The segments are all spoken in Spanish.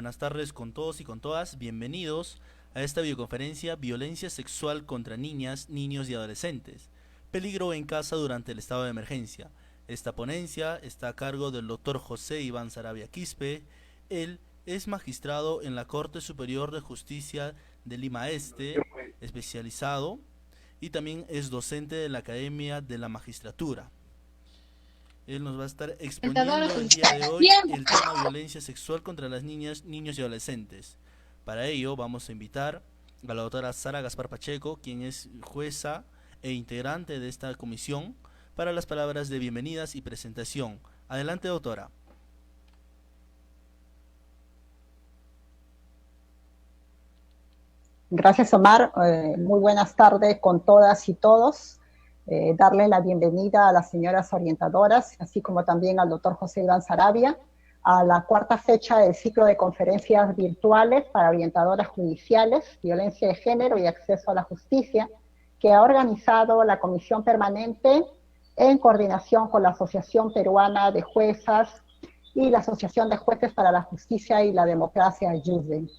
buenas tardes con todos y con todas. Bienvenidos a esta videoconferencia Violencia sexual contra niñas, niños y adolescentes. Peligro en casa durante el estado de emergencia. Esta ponencia está a cargo del doctor José Iván Saravia Quispe. Él es magistrado en la Corte Superior de Justicia de Lima Este, especializado, y también es docente de la Academia de la Magistratura. Él nos va a estar exponiendo el día de hoy el tema violencia sexual contra las niñas, niños y adolescentes. Para ello vamos a invitar a la doctora Sara Gaspar Pacheco, quien es jueza e integrante de esta comisión, para las palabras de bienvenidas y presentación. Adelante, doctora. Gracias, Omar. Muy buenas tardes con todas y todos. Darle la bienvenida a las señoras orientadoras, así como también al doctor José Iván Saravia, a la cuarta fecha del ciclo de conferencias virtuales para orientadoras judiciales, violencia de género y acceso a la justicia, que ha organizado la Comisión Permanente en coordinación con la Asociación Peruana de Juezas y la Asociación de Jueces para la Justicia y la Democracia, AYUSDE.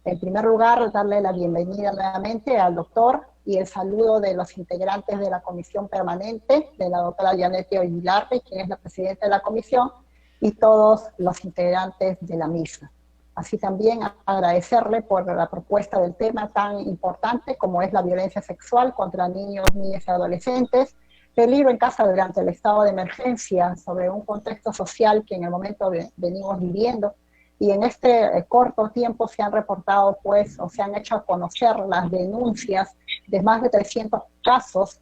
En primer lugar, darle la bienvenida nuevamente al doctor y el saludo de los integrantes de la Comisión Permanente, de la doctora Yanete Oguilarre, quien es la presidenta de la comisión, y todos los integrantes de la misma. Así también agradecerle por la propuesta del tema tan importante como es la violencia sexual contra niños, niñas y adolescentes, peligro en casa durante el estado de emergencia, sobre un contexto social que en el momento venimos viviendo. Y en este corto tiempo se han reportado, pues, o se han hecho a conocer las denuncias de más de 300 casos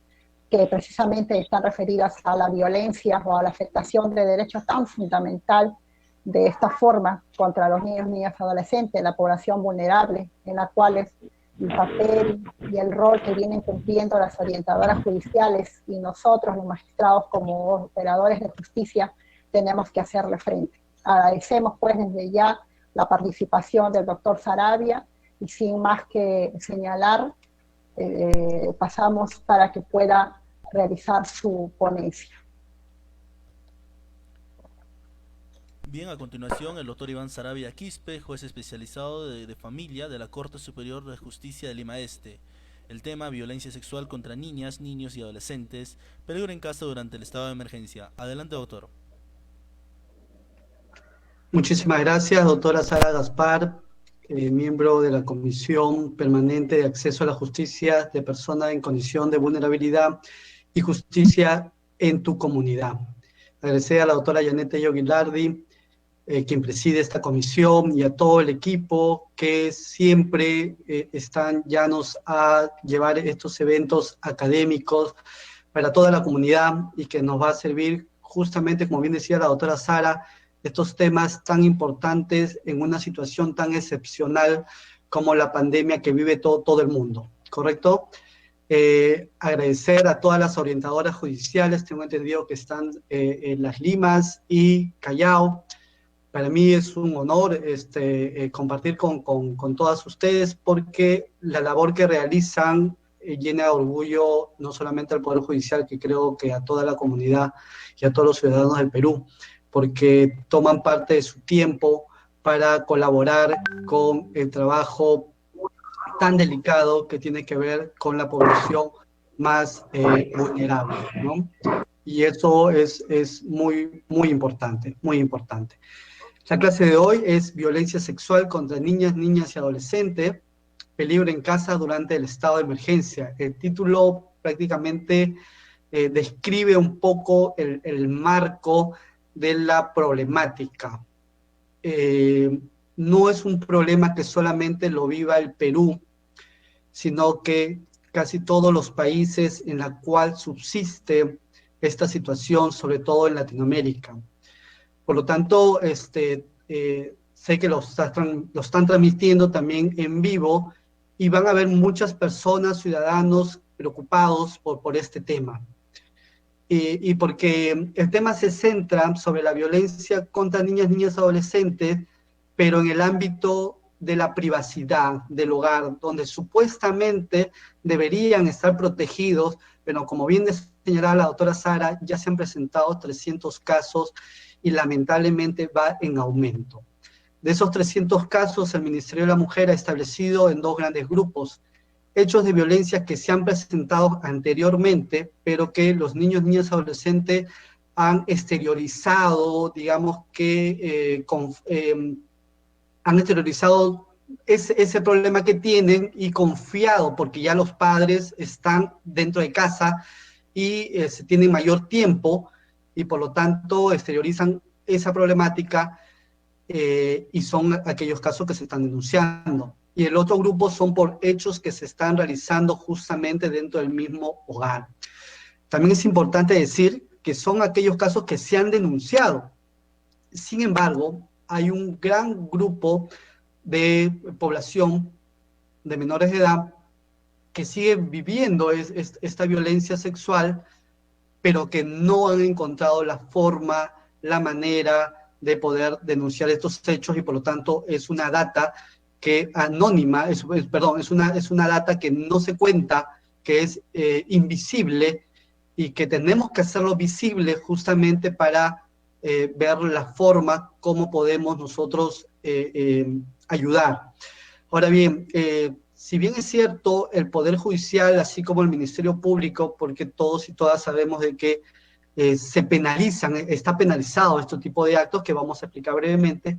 que precisamente están referidas a la violencia o a la afectación de derechos tan fundamental de esta forma contra los niños, niñas y adolescentes, la población vulnerable, en la cual el papel y el rol que vienen cumpliendo las orientadoras judiciales y nosotros, los magistrados, como operadores de justicia, tenemos que hacerle frente. Agradecemos pues desde ya la participación del doctor Saravia y sin más que señalar, pasamos para que pueda realizar su ponencia. Bien, a continuación el doctor Iván Saravia Quispe, juez especializado de familia de la Corte Superior de Justicia de Lima Este. El tema violencia sexual contra niñas, niños y adolescentes, peligro en casa durante el estado de emergencia. Adelante, doctor. Muchísimas gracias, doctora Sara Gaspar, miembro de la Comisión Permanente de Acceso a la Justicia de Personas en Condición de Vulnerabilidad y Justicia en tu Comunidad. Agradecer a la doctora Yanete Yoguilardi, quien preside esta comisión, y a todo el equipo que siempre están llanos a llevar estos eventos académicos para toda la comunidad y que nos va a servir justamente, como bien decía la doctora Sara, estos temas tan importantes en una situación tan excepcional como la pandemia que vive todo el mundo, ¿correcto? Agradecer a todas las orientadoras judiciales, tengo entendido que están en Las Limas y Callao. Para mí es un honor compartir con todas ustedes, porque la labor que realizan llena de orgullo no solamente al Poder Judicial, que creo que a toda la comunidad y a todos los ciudadanos del Perú, porque toman parte de su tiempo para colaborar con el trabajo tan delicado que tiene que ver con la población más vulnerable, ¿no? Y eso es muy, muy importante, muy importante. La clase de hoy es violencia sexual contra niñas, niñas y adolescentes, peligro en casa durante el estado de emergencia. El título prácticamente describe un poco el marco de la problemática. No es un problema que solamente lo viva el Perú, sino que casi todos los países en la cual subsiste esta situación, sobre todo en Latinoamérica. Por lo tanto, sé que lo están transmitiendo también en vivo y van a haber muchas personas, ciudadanos preocupados por este tema. Y porque el tema se centra sobre la violencia contra niñas, niñas y adolescentes, pero en el ámbito de la privacidad del hogar, donde supuestamente deberían estar protegidos, pero como bien señalaba la doctora Sara, ya se han presentado 300 casos y lamentablemente va en aumento. De esos 300 casos, el Ministerio de la Mujer ha establecido en 2 grandes grupos: hechos de violencia que se han presentado anteriormente, pero que los niños, niñas, adolescentes han exteriorizado, digamos que han exteriorizado ese problema que tienen y confiado, porque ya los padres están dentro de casa y se tienen mayor tiempo y por lo tanto exteriorizan esa problemática, y son aquellos casos que se están denunciando. Y el otro grupo son por hechos que se están realizando justamente dentro del mismo hogar. También es importante decir que son aquellos casos que se han denunciado. Sin embargo, hay un gran grupo de población de menores de edad que sigue viviendo esta violencia sexual, pero que no han encontrado la forma, la manera de poder denunciar estos hechos, y por lo tanto es una data que anónima, es una data que no se cuenta, que es invisible, y que tenemos que hacerlo visible justamente para ver la forma como podemos nosotros ayudar. Ahora bien, si bien es cierto, el Poder Judicial, así como el Ministerio Público, porque todos y todas sabemos de que se penalizan, está penalizado este tipo de actos que vamos a explicar brevemente,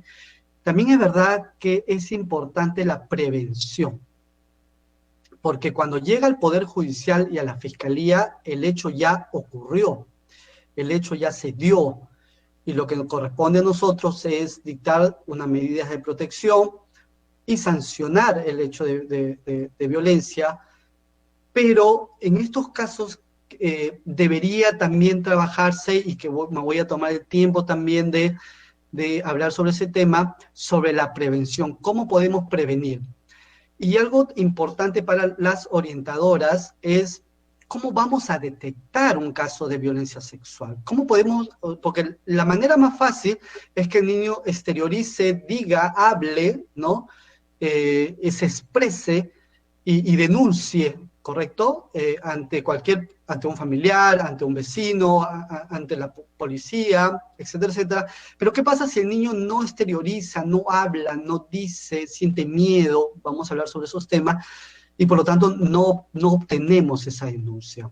también es verdad que es importante la prevención, porque cuando llega al Poder Judicial y a la Fiscalía, el hecho ya ocurrió, el hecho ya se dio, y lo que nos corresponde a nosotros es dictar unas medidas de protección y sancionar el hecho de violencia, pero en estos casos debería también trabajarse, y que me voy a tomar el tiempo también de hablar sobre ese tema, sobre la prevención, cómo podemos prevenir. Y algo importante para las orientadoras es cómo vamos a detectar un caso de violencia sexual. ¿Cómo podemos? Porque la manera más fácil es que el niño exteriorice, diga, hable, ¿no? Se exprese y denuncie, ¿correcto? Ante un familiar, ante un vecino, ante la policía, etcétera, etcétera. Pero ¿qué pasa si el niño no exterioriza, no habla, no dice, siente miedo? Vamos a hablar sobre esos temas, y por lo tanto no obtenemos esa denuncia.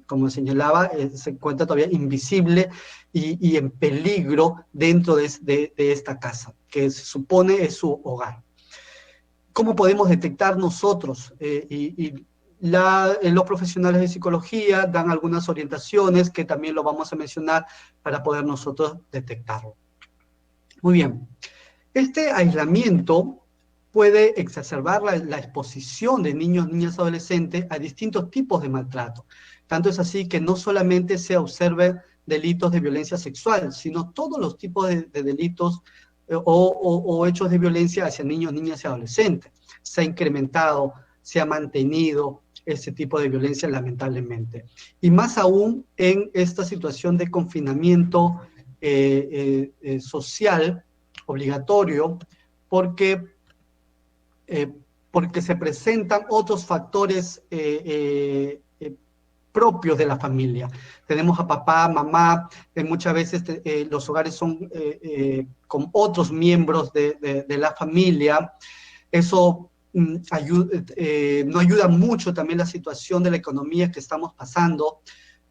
Como señalaba, se encuentra todavía invisible y en peligro dentro de esta casa, que se supone es su hogar. ¿Cómo podemos detectar nosotros? Los profesionales de psicología dan algunas orientaciones que también lo vamos a mencionar para poder nosotros detectarlo. Muy bien. Este aislamiento puede exacerbar la exposición de niños, niñas, adolescentes a distintos tipos de maltrato. Tanto es así que no solamente se observen delitos de violencia sexual, sino todos los tipos de delitos o hechos de violencia hacia niños, niñas y adolescentes. Se ha incrementado, se ha mantenido ese tipo de violencia, lamentablemente. Y más aún en esta situación de confinamiento social obligatorio, porque se presentan otros factores propios de la familia. Tenemos a papá, mamá, muchas veces los hogares son con otros miembros de la familia. Eso no ayuda mucho también la situación de la economía que estamos pasando,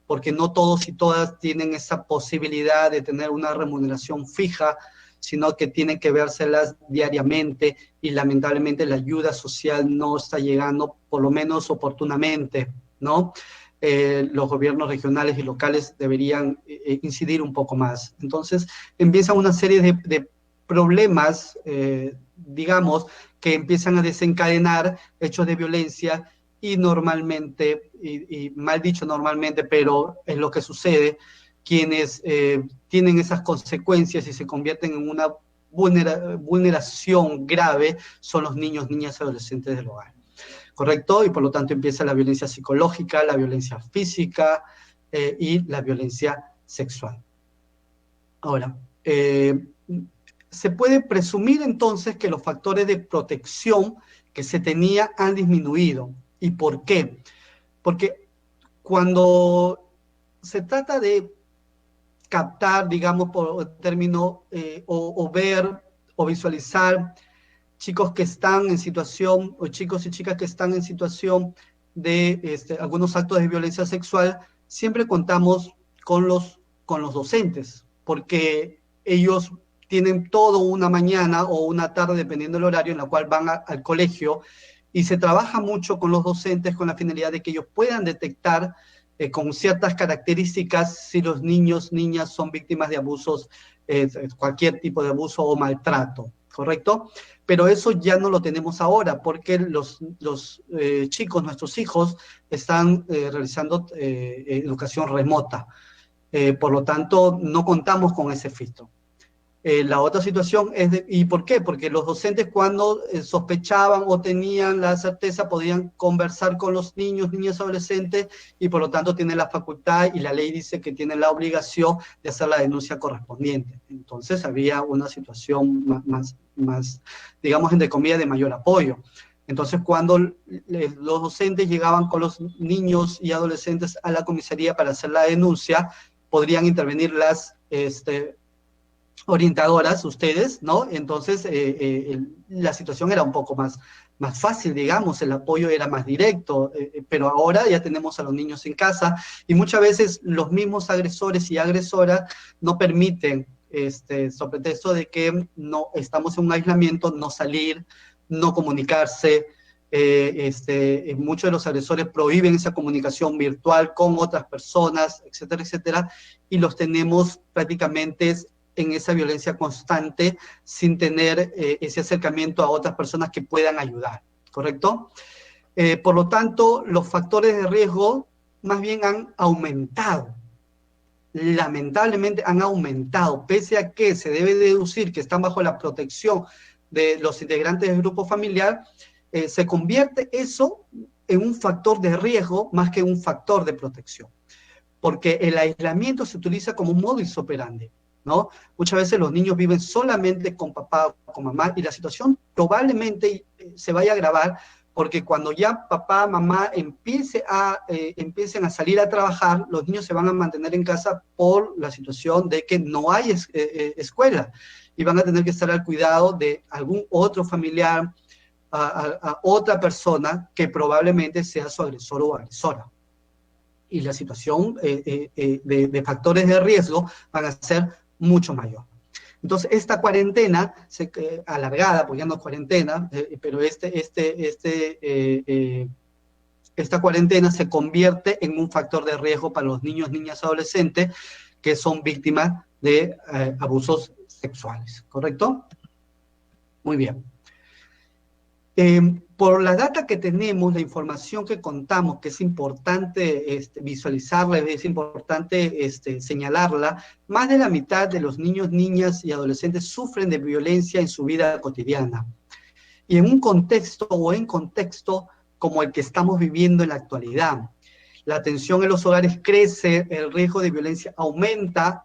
porque no todos y todas tienen esa posibilidad de tener una remuneración fija, sino que tienen que vérselas diariamente, y lamentablemente la ayuda social no está llegando, por lo menos oportunamente, ¿no? Los gobiernos regionales y locales deberían incidir un poco más. Entonces empiezan una serie de problemas, digamos, que empiezan a desencadenar hechos de violencia, y normalmente, y mal dicho normalmente, pero es lo que sucede, quienes tienen esas consecuencias y se convierten en una vulneración grave son los niños, niñas y adolescentes del hogar. ¿Correcto? Y por lo tanto empieza la violencia psicológica, la violencia física y la violencia sexual. Ahora, se puede presumir entonces que los factores de protección que se tenía han disminuido. ¿Y por qué? Porque cuando se trata de captar, digamos, por término, o ver o visualizar chicos que están en situación, o chicos y chicas que están en situación de algunos actos de violencia sexual, siempre contamos con los docentes, porque ellos tienen toda una mañana o una tarde, dependiendo del horario, en la cual van al colegio, y se trabaja mucho con los docentes con la finalidad de que ellos puedan detectar con ciertas características si los niños, niñas son víctimas de abusos, cualquier tipo de abuso o maltrato, ¿correcto? Pero eso ya no lo tenemos ahora porque los chicos, nuestros hijos, están realizando educación remota. Por lo tanto, no contamos con ese filtro. La otra situación es, ¿y por qué? Porque los docentes cuando sospechaban o tenían la certeza podían conversar con los niños, niñas, adolescentes y por lo tanto tienen la facultad y la ley dice que tienen la obligación de hacer la denuncia correspondiente. Entonces había una situación más digamos, entre comillas, de mayor apoyo. Entonces, cuando los docentes llegaban con los niños y adolescentes a la comisaría para hacer la denuncia, podrían intervenir las orientadoras, ustedes, ¿no? Entonces, la situación era un poco más fácil, digamos, el apoyo era más directo, pero ahora ya tenemos a los niños en casa y muchas veces los mismos agresores y agresoras no permiten, sobre pretexto de que no estamos en un aislamiento, no salir, no comunicarse. Muchos de los agresores prohíben esa comunicación virtual con otras personas, etcétera, etcétera, y los tenemos prácticamente en esa violencia constante sin tener ese acercamiento a otras personas que puedan ayudar, ¿correcto? Por lo tanto, los factores de riesgo más bien han aumentado. Lamentablemente han aumentado, pese a que se debe deducir que están bajo la protección de los integrantes del grupo familiar, se convierte eso en un factor de riesgo más que un factor de protección, porque el aislamiento se utiliza como un modus operandi, ¿no? Muchas veces los niños viven solamente con papá o con mamá y la situación probablemente se vaya a agravar porque cuando ya papá, mamá empiecen a salir a trabajar, los niños se van a mantener en casa por la situación de que no hay escuela y van a tener que estar al cuidado de algún otro familiar, a otra persona que probablemente sea su agresor o agresora. Y la situación de factores de riesgo van a ser mucho mayor. Entonces, esta cuarentena, alargada, pues ya no es cuarentena, pero esta cuarentena se convierte en un factor de riesgo para los niños, niñas, adolescentes que son víctimas de abusos sexuales, ¿correcto? Muy bien. Por la data que tenemos, la información que contamos, que es importante visualizarla, es importante señalarla, más de la mitad de los niños, niñas y adolescentes sufren de violencia en su vida cotidiana. Y en un contexto o en contexto como el que estamos viviendo en la actualidad. La tensión en los hogares crece, el riesgo de violencia aumenta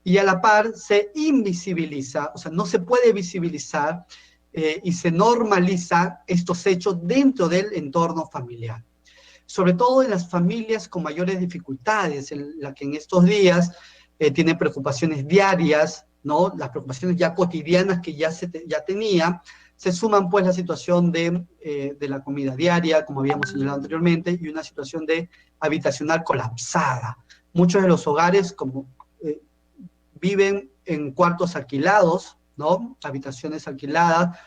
y a la par se invisibiliza, o sea, no se puede visibilizar y se normaliza estos hechos dentro del entorno familiar. Sobre todo en las familias con mayores dificultades, en las que en estos días tienen preocupaciones diarias, ¿no? Las preocupaciones ya cotidianas que ya tenía, se suman pues la situación de la comida diaria, como habíamos señalado anteriormente, y una situación de habitacional colapsada. Muchos de los hogares viven en cuartos alquilados, ¿no? Habitaciones alquiladas,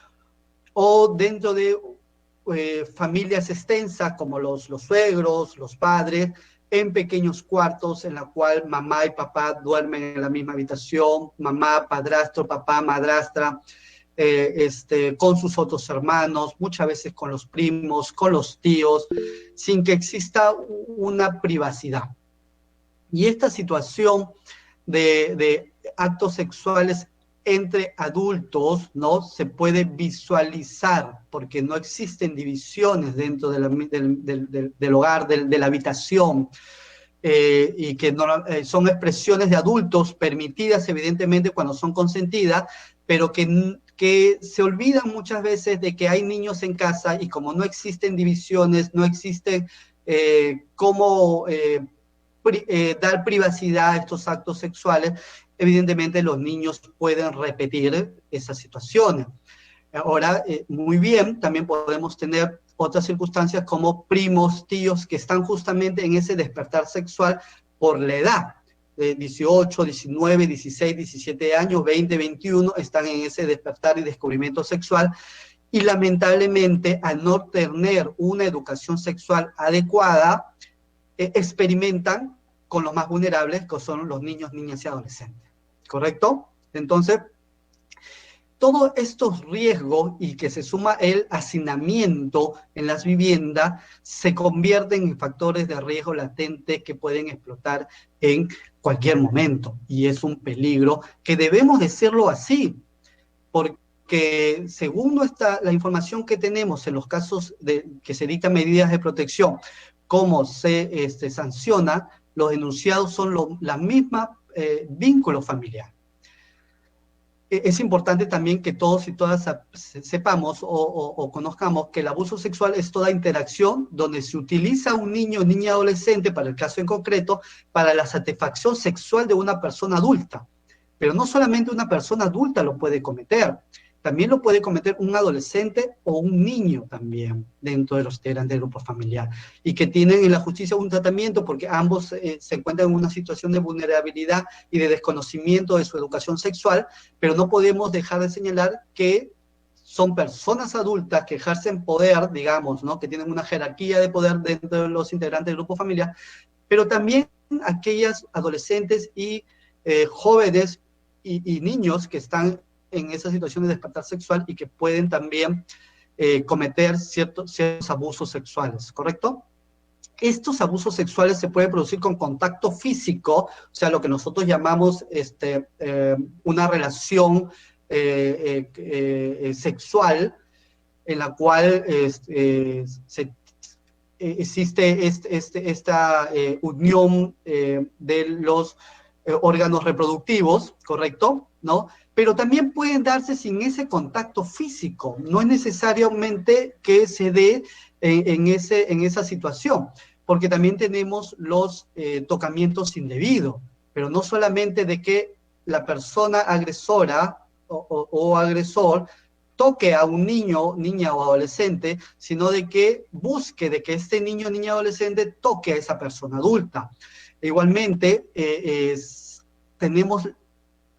o dentro de familias extensas como los suegros, los padres, en pequeños cuartos en la cual mamá y papá duermen en la misma habitación, mamá, padrastro, papá, madrastra, con sus otros hermanos, muchas veces con los primos, con los tíos, sin que exista una privacidad. Y esta situación de actos sexuales entre adultos, ¿no? Se puede visualizar porque no existen divisiones dentro del hogar, de la habitación, y que son expresiones de adultos permitidas evidentemente cuando son consentidas, pero que se olvidan muchas veces de que hay niños en casa y como no existen divisiones, no existen cómo dar privacidad a estos actos sexuales, evidentemente los niños pueden repetir esas situaciones. Ahora, muy bien, también podemos tener otras circunstancias como primos, tíos, que están justamente en ese despertar sexual por la edad. De 18, 19, 16, 17 años, 20, 21, están en ese despertar y descubrimiento sexual. Y lamentablemente, al no tener una educación sexual adecuada, experimentan con los más vulnerables, que son los niños, niñas y adolescentes. ¿Correcto? Entonces, todos estos riesgos y que se suma el hacinamiento en las viviendas se convierten en factores de riesgo latente que pueden explotar en cualquier momento. Y es un peligro que debemos decirlo así, porque según la información que tenemos en los casos que se dictan medidas de protección, cómo se sanciona, los denunciados son la misma vínculo familiar. Es importante también que todos y todas sepamos o conozcamos que el abuso sexual es toda interacción donde se utiliza a un niño o niña adolescente, para el caso en concreto, para la satisfacción sexual de una persona adulta. Pero no solamente una persona adulta lo puede cometer, también lo puede cometer un adolescente o un niño también dentro de los integrantes del grupo familiar, y que tienen en la justicia un tratamiento porque ambos se encuentran en una situación de vulnerabilidad y de desconocimiento de su educación sexual, pero no podemos dejar de señalar que son personas adultas que ejercen poder, digamos, ¿no? Que tienen una jerarquía de poder dentro de los integrantes del grupo familiar, pero también aquellas adolescentes y jóvenes y niños que están en esa situación de despertar sexual y que pueden también cometer ciertos abusos sexuales, ¿correcto? Estos abusos sexuales se pueden producir con contacto físico, o sea, lo que nosotros llamamos una relación sexual, en la cual existe esta unión de los órganos reproductivos, ¿correcto? ¿No? Pero también pueden darse sin ese contacto físico. No es necesariamente que se dé en esa situación, porque también tenemos los tocamientos indebidos, pero no solamente de que la persona agresora o agresor toque a un niño, niña o adolescente, sino de que busque de que este niño, niña o adolescente toque a esa persona adulta. Igualmente, tenemos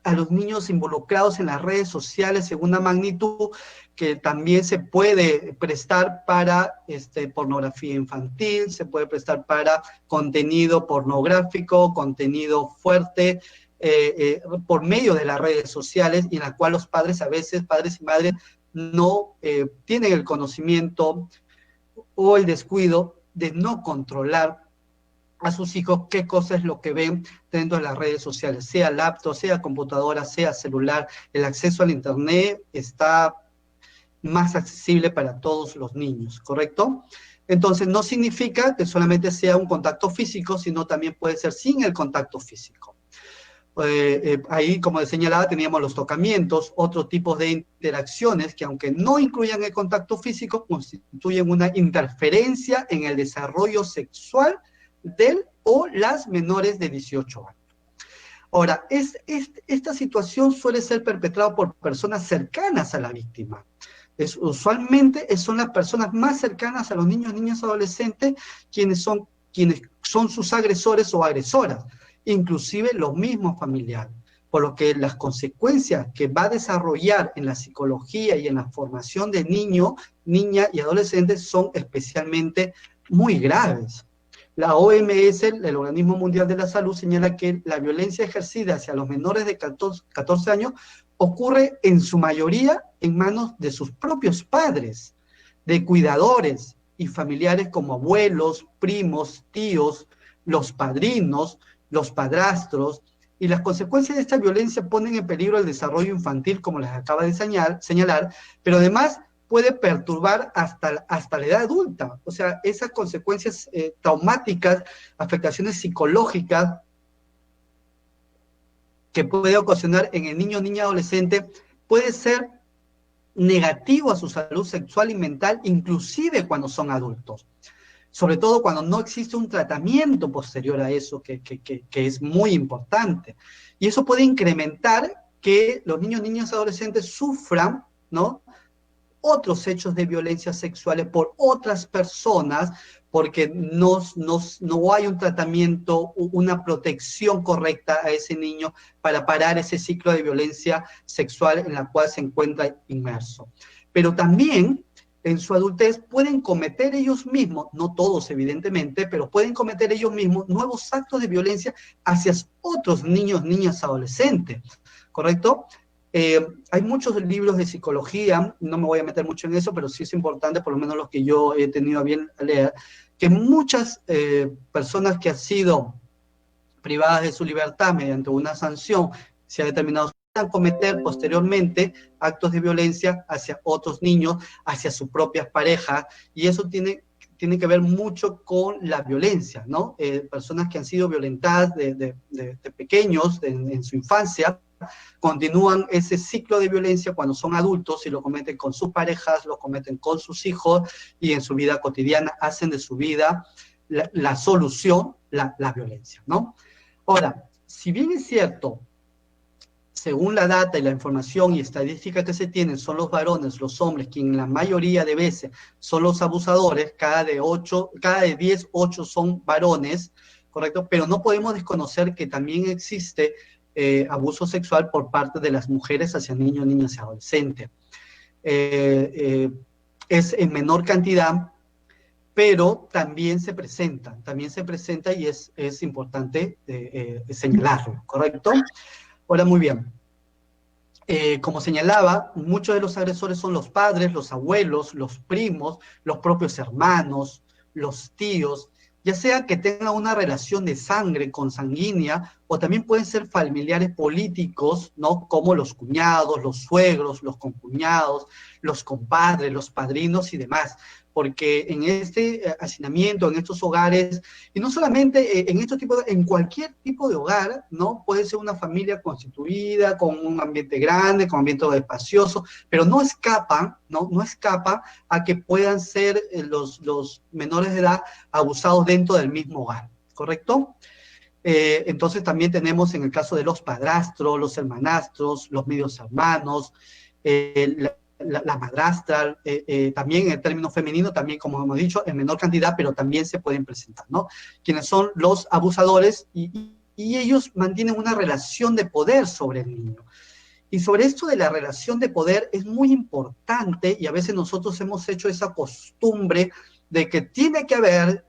a los niños involucrados en las redes sociales en una magnitud que también se puede prestar para pornografía infantil, se puede prestar para contenido pornográfico, contenido fuerte, por medio de las redes sociales, y en la cual los padres a veces, padres y madres, no tienen el conocimiento o el descuido de no controlar a sus hijos qué cosa es lo que ven dentro de las redes sociales, sea laptop, sea computadora, sea celular. El acceso al internet está más accesible para todos los niños, ¿correcto? Entonces, no significa que solamente sea un contacto físico, sino también puede ser sin el contacto físico. Ahí, como señalaba, teníamos los tocamientos, otros tipos de interacciones que, aunque no incluyan el contacto físico, constituyen una interferencia en el desarrollo sexual del o las menores de 18 años. Ahora, esta situación suele ser perpetrada por personas cercanas a la víctima. Usualmente son las personas más cercanas a los niños, niñas, adolescentes, quienes son sus agresores o agresoras, inclusive los mismos familiares, por lo que las consecuencias que va a desarrollar en la psicología y en la formación de niño, niña y adolescentes son especialmente muy graves. La OMS, el Organismo Mundial de la Salud, señala que la violencia ejercida hacia los menores de 14 años ocurre en su mayoría en manos de sus propios padres, de cuidadores y familiares como abuelos, primos, tíos, los padrinos, los padrastros, y las consecuencias de esta violencia ponen en peligro el desarrollo infantil, como les acaba de señalar, pero además puede perturbar hasta la edad adulta. O sea, esas consecuencias traumáticas, afectaciones psicológicas que puede ocasionar en el niño, niña, adolescente, puede ser negativo a su salud sexual y mental, inclusive cuando son adultos. sobre todo cuando no existe un tratamiento posterior a eso, que es muy importante. Y eso puede incrementar que los niños, niñas, adolescentes sufran, ¿no?, otros hechos de violencia sexuales por otras personas, porque no hay un tratamiento, una protección correcta a ese niño para parar ese ciclo de violencia sexual en la cual se encuentra inmerso. Pero también en su adultez pueden cometer ellos mismos, no todos evidentemente, pero pueden cometer ellos mismos nuevos actos de violencia hacia otros niños, niñas, adolescentes, ¿correcto? Hay muchos libros de psicología, no me voy a meter mucho en eso, pero sí es importante, por lo menos los que yo he tenido a bien leer, que muchas personas que han sido privadas de su libertad mediante una sanción, se ha determinado cometer posteriormente actos de violencia hacia otros niños, hacia sus propias parejas, y eso tiene que ver mucho con la violencia, ¿no? Personas que han sido violentadas de pequeños, en su infancia, continúan ese ciclo de violencia cuando son adultos y lo cometen con sus parejas, lo cometen con sus hijos y en su vida cotidiana hacen de su vida la solución, la violencia, ¿no? Ahora, si bien es cierto, según la data y la información y estadística que se tienen, son los varones, los hombres, quienes la mayoría de veces son los abusadores, cada de 10, 8 son varones, ¿correcto? Pero no podemos desconocer que también existe abuso sexual por parte de las mujeres hacia niños, niñas y adolescentes. Es en menor cantidad, pero también se presenta y es importante señalarlo, ¿correcto? Ahora, muy bien. Como señalaba, muchos de los agresores son los padres, los abuelos, los primos, los propios hermanos, los tíos, ya sea que tengan una relación de sangre consanguínea o también pueden ser familiares políticos, ¿no? Como los cuñados, los suegros, los concuñados, los compadres, los padrinos y demás. Porque en este hacinamiento, en estos hogares, y no solamente en cualquier tipo de hogar, ¿no? Puede ser una familia constituida, con un ambiente grande, con un ambiente espacioso, pero no escapa a que puedan ser los menores de edad abusados dentro del mismo hogar, ¿correcto? Entonces también tenemos en el caso de los padrastros, los hermanastros, los medios hermanos, la madrastra, también en el término femenino, también como hemos dicho, en menor cantidad, pero también se pueden presentar, ¿no? Quienes son los abusadores y ellos mantienen una relación de poder sobre el niño. Y sobre esto de la relación de poder es muy importante, y a veces nosotros hemos hecho esa costumbre de que tiene que haber,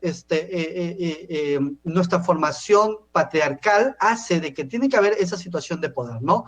nuestra formación patriarcal hace de que tiene que haber esa situación de poder, ¿no?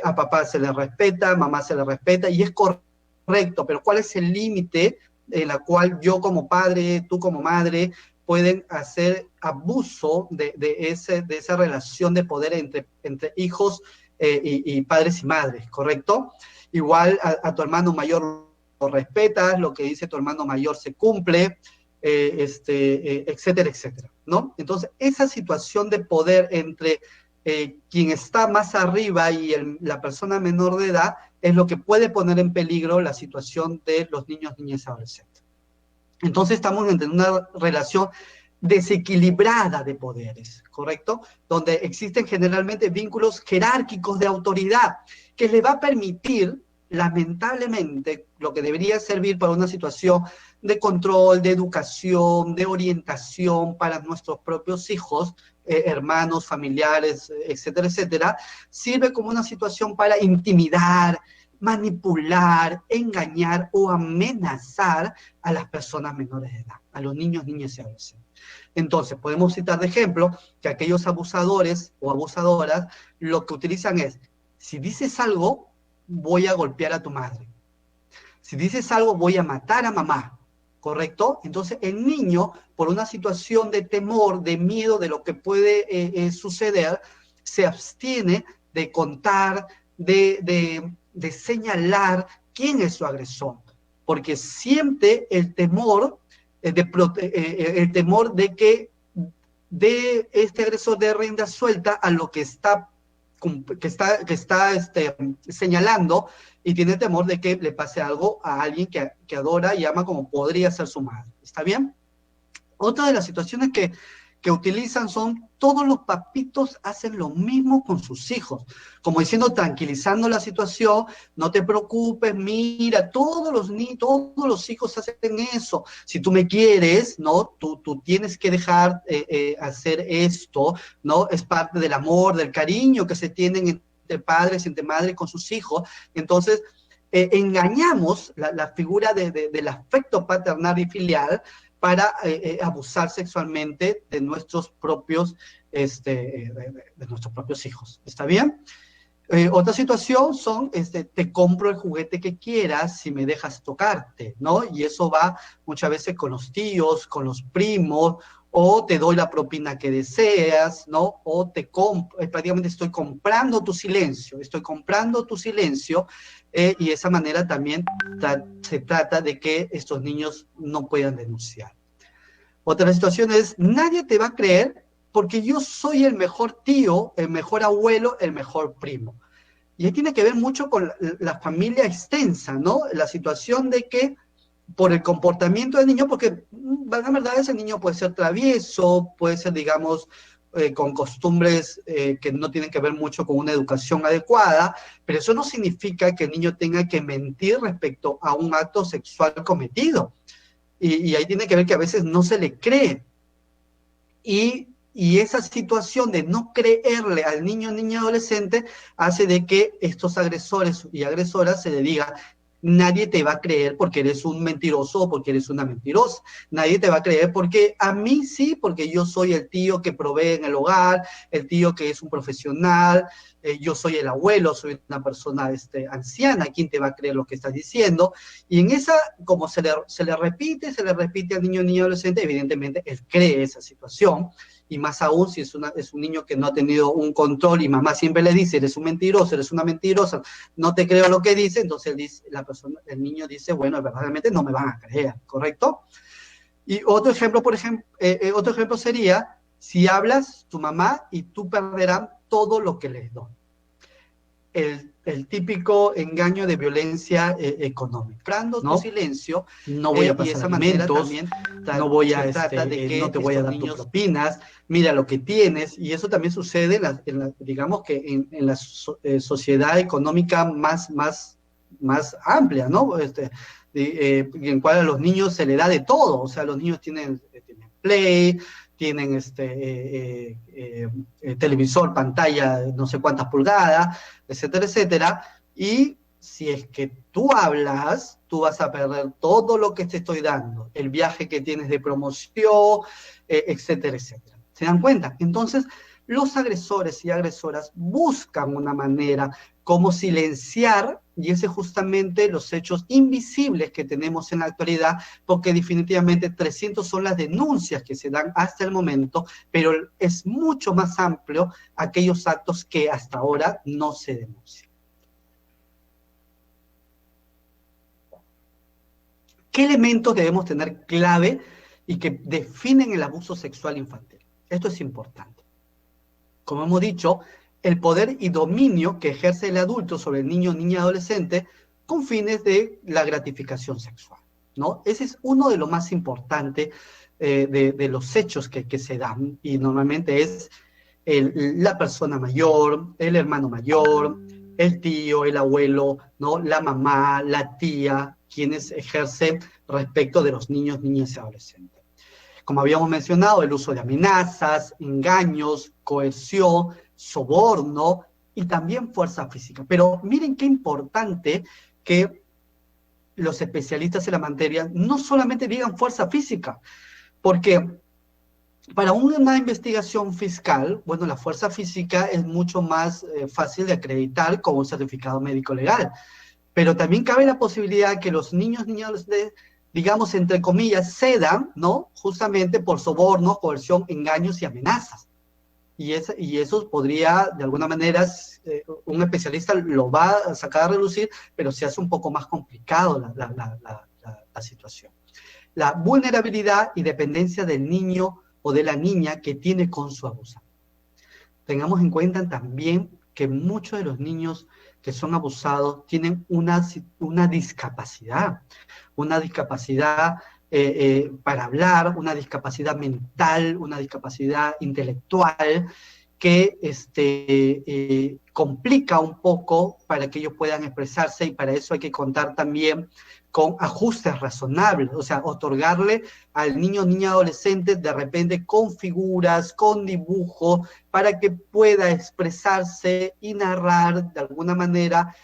A papá se le respeta, a mamá se le respeta, y es correcto, pero ¿cuál es el límite en la cual yo como padre, tú como madre, pueden hacer abuso de esa relación de poder entre hijos y padres y madres, ¿correcto? Igual a tu hermano mayor lo respetas, lo que dice tu hermano mayor se cumple, etcétera, etcétera, ¿no? Entonces, esa situación de poder entre quien está más arriba y la persona menor de edad es lo que puede poner en peligro la situación de los niños, niñas y adolescentes. Entonces estamos en una relación desequilibrada de poderes, ¿correcto? Donde existen generalmente vínculos jerárquicos de autoridad que le va a permitir, lamentablemente, lo que debería servir para una situación de control, de educación, de orientación para nuestros propios hijos, hermanos, familiares, etcétera, etcétera, sirve como una situación para intimidar, manipular, engañar o amenazar a las personas menores de edad, a los niños, niñas y adolescentes. Entonces, podemos citar de ejemplo que aquellos abusadores o abusadoras lo que utilizan es, si dices algo, voy a golpear a tu madre. Si dices algo, voy a matar a mamá. ¿Correcto? Entonces el niño, por una situación de temor, de miedo de lo que puede suceder, se abstiene de contar, de señalar quién es su agresor, porque siente el temor, el temor de que de este agresor de rienda suelta a lo que está señalando, y tiene temor de que le pase algo a alguien que adora y ama como podría ser su madre. ¿Está bien? Otra de las situaciones que utilizan son todos los papitos hacen lo mismo con sus hijos, como diciendo, tranquilizando la situación, no te preocupes, mira, todos los hijos hacen eso. Si tú me quieres, ¿no? Tú tienes que dejar hacer esto, ¿no? Es parte del amor, del cariño que se tienen entre padres, entre madres con sus hijos. Entonces, engañamos la figura del afecto paternal y filial para abusar sexualmente de nuestros propios, de nuestros propios hijos. ¿Está bien? Otra situación son, te compro el juguete que quieras si me dejas tocarte, ¿no? Y eso va muchas veces con los tíos, con los primos, o te doy la propina que deseas, ¿no? O prácticamente estoy comprando tu silencio, y de esa manera también se trata de que estos niños no puedan denunciar. Otra situación es, nadie te va a creer porque yo soy el mejor tío, el mejor abuelo, el mejor primo. Y ahí tiene que ver mucho con la familia extensa, ¿no? La situación de que por el comportamiento del niño, porque la verdad ese niño puede ser travieso, puede ser, digamos, con costumbres que no tienen que ver mucho con una educación adecuada, pero eso no significa que el niño tenga que mentir respecto a un acto sexual cometido. Y ahí tiene que ver que a veces no se le cree. Y esa situación de no creerle al niño o niña adolescente hace de que estos agresores y agresoras se le diga, nadie te va a creer porque eres un mentiroso o porque eres una mentirosa. Nadie te va a creer porque a mí sí, porque yo soy el tío que provee en el hogar, el tío que es un profesional, yo soy el abuelo, soy una persona anciana, ¿quién te va a creer lo que estás diciendo? Y en esa, como se le repite al niño o niña adolescente, evidentemente él cree esa situación, y más aún si es un niño que no ha tenido un control y mamá siempre le dice, eres un mentiroso, eres una mentirosa, no te creo lo que dice, entonces el niño dice, bueno, verdaderamente no me van a creer, ¿correcto? Y otro ejemplo sería, si hablas tu mamá y tú perderás todo lo que les doy. El típico engaño de violencia económica. Comprando tu silencio, no voy a pasar alimentos, no voy a, no te voy a dar tus propinas, mira lo que tienes, y eso también sucede, digamos que en la sociedad económica más amplia, ¿no? En cual a los niños se le da de todo, o sea, los niños tienen Play, tienen televisor, pantalla, no sé cuántas pulgadas, etcétera, etcétera, y si es que tú hablas, tú vas a perder todo lo que te estoy dando, el viaje que tienes de promoción, etcétera, etcétera. ¿Se dan cuenta? Entonces, los agresores y agresoras buscan una manera como silenciar, y ese justamente los hechos invisibles que tenemos en la actualidad, porque definitivamente 300 son las denuncias que se dan hasta el momento, pero es mucho más amplio aquellos actos que hasta ahora no se denuncian. ¿Qué elementos debemos tener clave y que definen el abuso sexual infantil? Esto es importante. Como hemos dicho, el poder y dominio que ejerce el adulto sobre el niño, niña, adolescente con fines de la gratificación sexual, ¿no? Ese es uno de los más importantes de los hechos que se dan, y normalmente es la persona mayor, el hermano mayor, el tío, el abuelo, ¿no? La mamá, la tía, quienes ejercen respecto de los niños, niñas y adolescentes. Como habíamos mencionado, el uso de amenazas, engaños, coerción, soborno y también fuerza física. Pero miren qué importante que los especialistas en la materia no solamente digan fuerza física, porque para una investigación fiscal, bueno, la fuerza física es mucho más fácil de acreditar con un certificado médico legal, pero también cabe la posibilidad que los niños, niñas, digamos, entre comillas, cedan, ¿no? Justamente por sobornos, coerción, engaños y amenazas. Y eso podría, de alguna manera, un especialista lo va a sacar a relucir, pero se hace un poco más complicado la situación. La vulnerabilidad y dependencia del niño o de la niña que tiene con su abusador. Tengamos en cuenta también que muchos de los niños que son abusados tienen una discapacidad para hablar, una discapacidad mental, una discapacidad intelectual, que complica un poco para que ellos puedan expresarse, y para eso hay que contar también con ajustes razonables, o sea, otorgarle al niño o niña adolescente de repente con figuras, con dibujos, para que pueda expresarse y narrar de alguna manera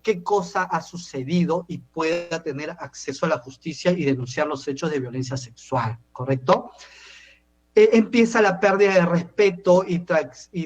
qué cosa ha sucedido y pueda tener acceso a la justicia y denunciar los hechos de violencia sexual, ¿correcto? Empieza la pérdida de respeto y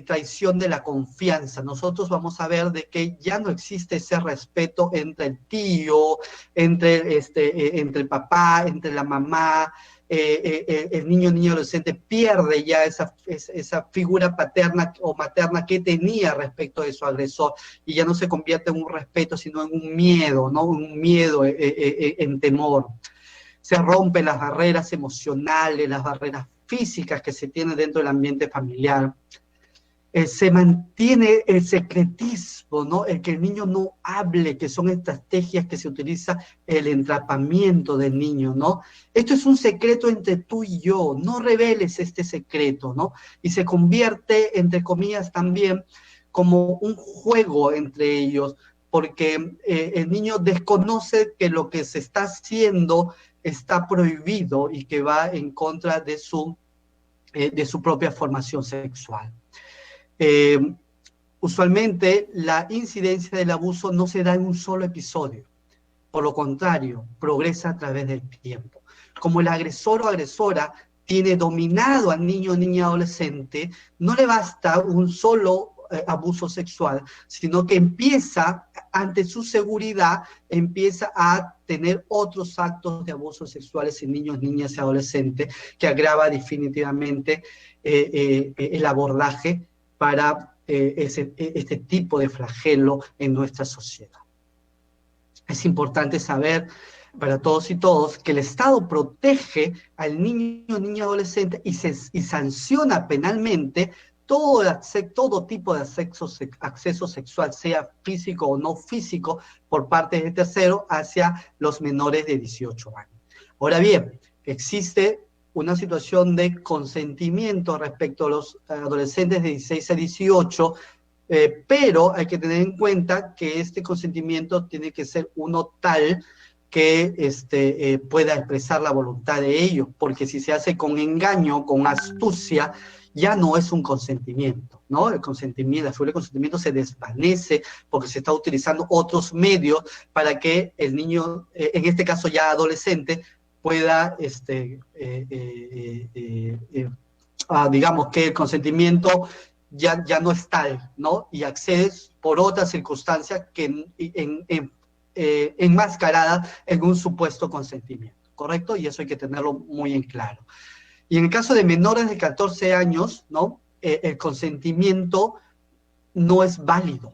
traición de la confianza. Nosotros vamos a ver de que ya no existe ese respeto entre el tío, entre el papá, entre la mamá. El niño o niña adolescente pierde ya esa figura paterna o materna que tenía respecto de su agresor, y ya no se convierte en un respeto, sino en un miedo, ¿no? Un miedo en temor. Se rompen las barreras emocionales, las barreras físicas que se tienen dentro del ambiente familiar. Se mantiene el secretismo, ¿no? El que el niño no hable, que son estrategias que se utiliza el entrapamiento del niño, ¿no? Esto es un secreto entre tú y yo, no reveles este secreto, ¿no? Y se convierte, entre comillas, también como un juego entre ellos, porque el niño desconoce que lo que se está haciendo está prohibido y que va en contra de su propia formación sexual. Usualmente la incidencia del abuso no se da en un solo episodio, por lo contrario, progresa a través del tiempo. Como el agresor o agresora tiene dominado al niño o niña adolescente, no le basta un solo abuso sexual, sino que empieza, ante su seguridad, empieza a tener otros actos de abusos sexuales en niños, niñas y adolescentes, que agrava definitivamente el abordaje para este tipo de flagelo en nuestra sociedad. Es importante saber para todos y todos que el Estado protege al niño, niña, adolescente y sanciona penalmente todo tipo de acceso sexual, sea físico o no físico, por parte de tercero hacia los menores de 18 años. Ahora bien, existe una situación de consentimiento respecto a los adolescentes de 16 a 18, pero hay que tener en cuenta que este consentimiento tiene que ser uno tal que pueda expresar la voluntad de ellos, porque si se hace con engaño, con astucia, ya no es un consentimiento, ¿no? El consentimiento, la figura de consentimiento se desvanece porque se está utilizando otros medios para que el niño, en este caso ya adolescente, pueda, digamos que el consentimiento ya no es tal, ¿no? Y accedes por otras circunstancias que enmascaradas en un supuesto consentimiento, ¿correcto? Y eso hay que tenerlo muy en claro. Y en el caso de menores de 14 años, ¿no? El consentimiento no es válido,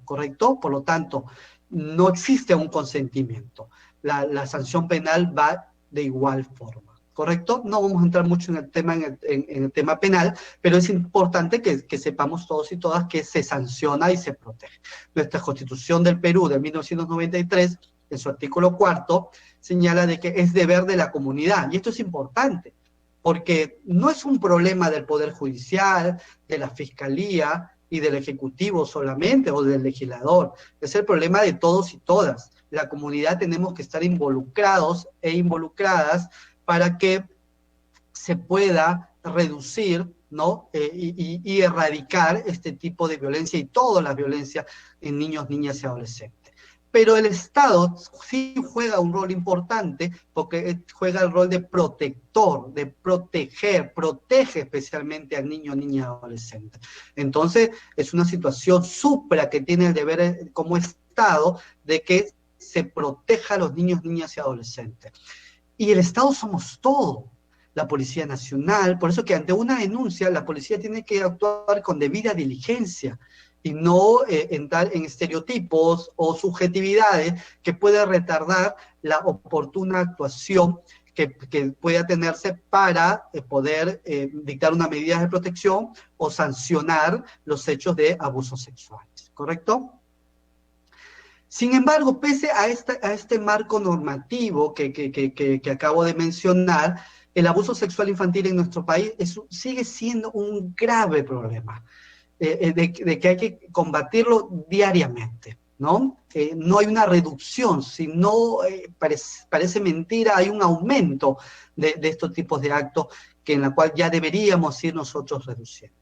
¿correcto? Por lo tanto, no existe un consentimiento. La sanción penal va de igual forma, ¿correcto? No vamos a entrar mucho en el tema penal, pero es importante que sepamos todos y todas que se sanciona y se protege. Nuestra Constitución del Perú de 1993, en su artículo 4, señala de que es deber de la comunidad, y esto es importante, porque no es un problema del Poder Judicial, de la Fiscalía y del Ejecutivo solamente, o del legislador, es el problema de todos y todas. La comunidad tenemos que estar involucrados e involucradas para que se pueda reducir, ¿no? Y erradicar este tipo de violencia y toda la violencia en niños, niñas y adolescentes. Pero el Estado sí juega un rol importante porque juega el rol de protector, de proteger, protege especialmente al niño, niña, adolescente. Entonces, es una situación supra que tiene el deber como Estado de que se proteja a los niños, niñas y adolescentes. Y el Estado somos todos. La Policía Nacional, por eso que ante una denuncia la policía tiene que actuar con debida diligencia y no entrar en estereotipos o subjetividades que puedan retardar la oportuna actuación que pueda tenerse para poder dictar una medida de protección o sancionar los hechos de abusos sexuales, ¿correcto? Sin embargo, pese a este marco normativo que acabo de mencionar, el abuso sexual infantil en nuestro país sigue siendo un grave problema, de que hay que combatirlo diariamente, ¿no? No hay una reducción, sino parece mentira, hay un aumento de estos tipos de actos en la cual ya deberíamos ir nosotros reduciendo.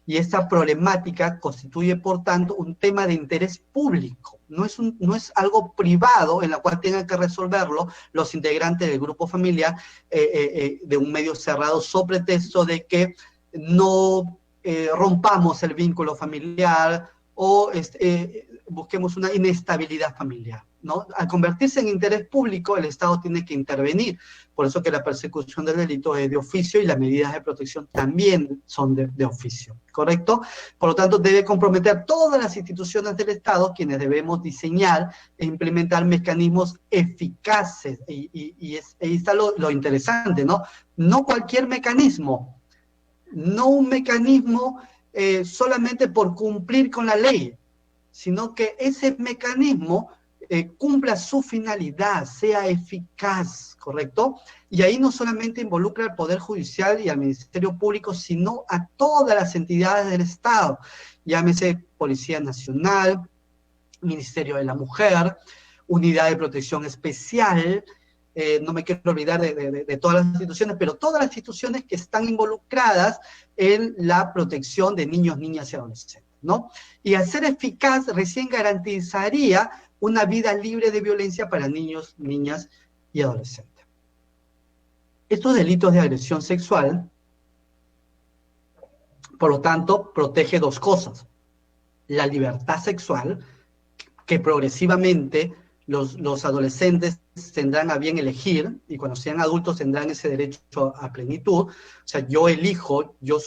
Y esta problemática constituye, por tanto, un tema de interés público. No es algo privado en la cual tengan que resolverlo los integrantes del grupo familiar de un medio cerrado, sobre pretexto de que no rompamos el vínculo familiar o busquemos una inestabilidad familiar, ¿no? Al convertirse en interés público, el Estado tiene que intervenir. Por eso que la persecución del delito es de oficio y las medidas de protección también son de oficio, ¿correcto? Por lo tanto, debe comprometer todas las instituciones del Estado, quienes debemos diseñar e implementar mecanismos eficaces. Y ahí está lo interesante, ¿no? No cualquier mecanismo, no un mecanismo solamente por cumplir con la ley, sino que ese mecanismo cumpla su finalidad, sea eficaz, ¿correcto? Y ahí no solamente involucra al Poder Judicial y al Ministerio Público, sino a todas las entidades del Estado, llámese Policía Nacional, Ministerio de la Mujer, Unidad de Protección Especial, no me quiero olvidar de todas las instituciones, pero todas las instituciones que están involucradas en la protección de niños, niñas y adolescentes, ¿no? Y al ser eficaz, recién garantizaría una vida libre de violencia para niños, niñas y adolescentes. Estos delitos de agresión sexual, por lo tanto, protege dos cosas. La libertad sexual, que progresivamente los adolescentes tendrán a bien elegir, y cuando sean adultos tendrán ese derecho a plenitud. O sea, yo elijo, yo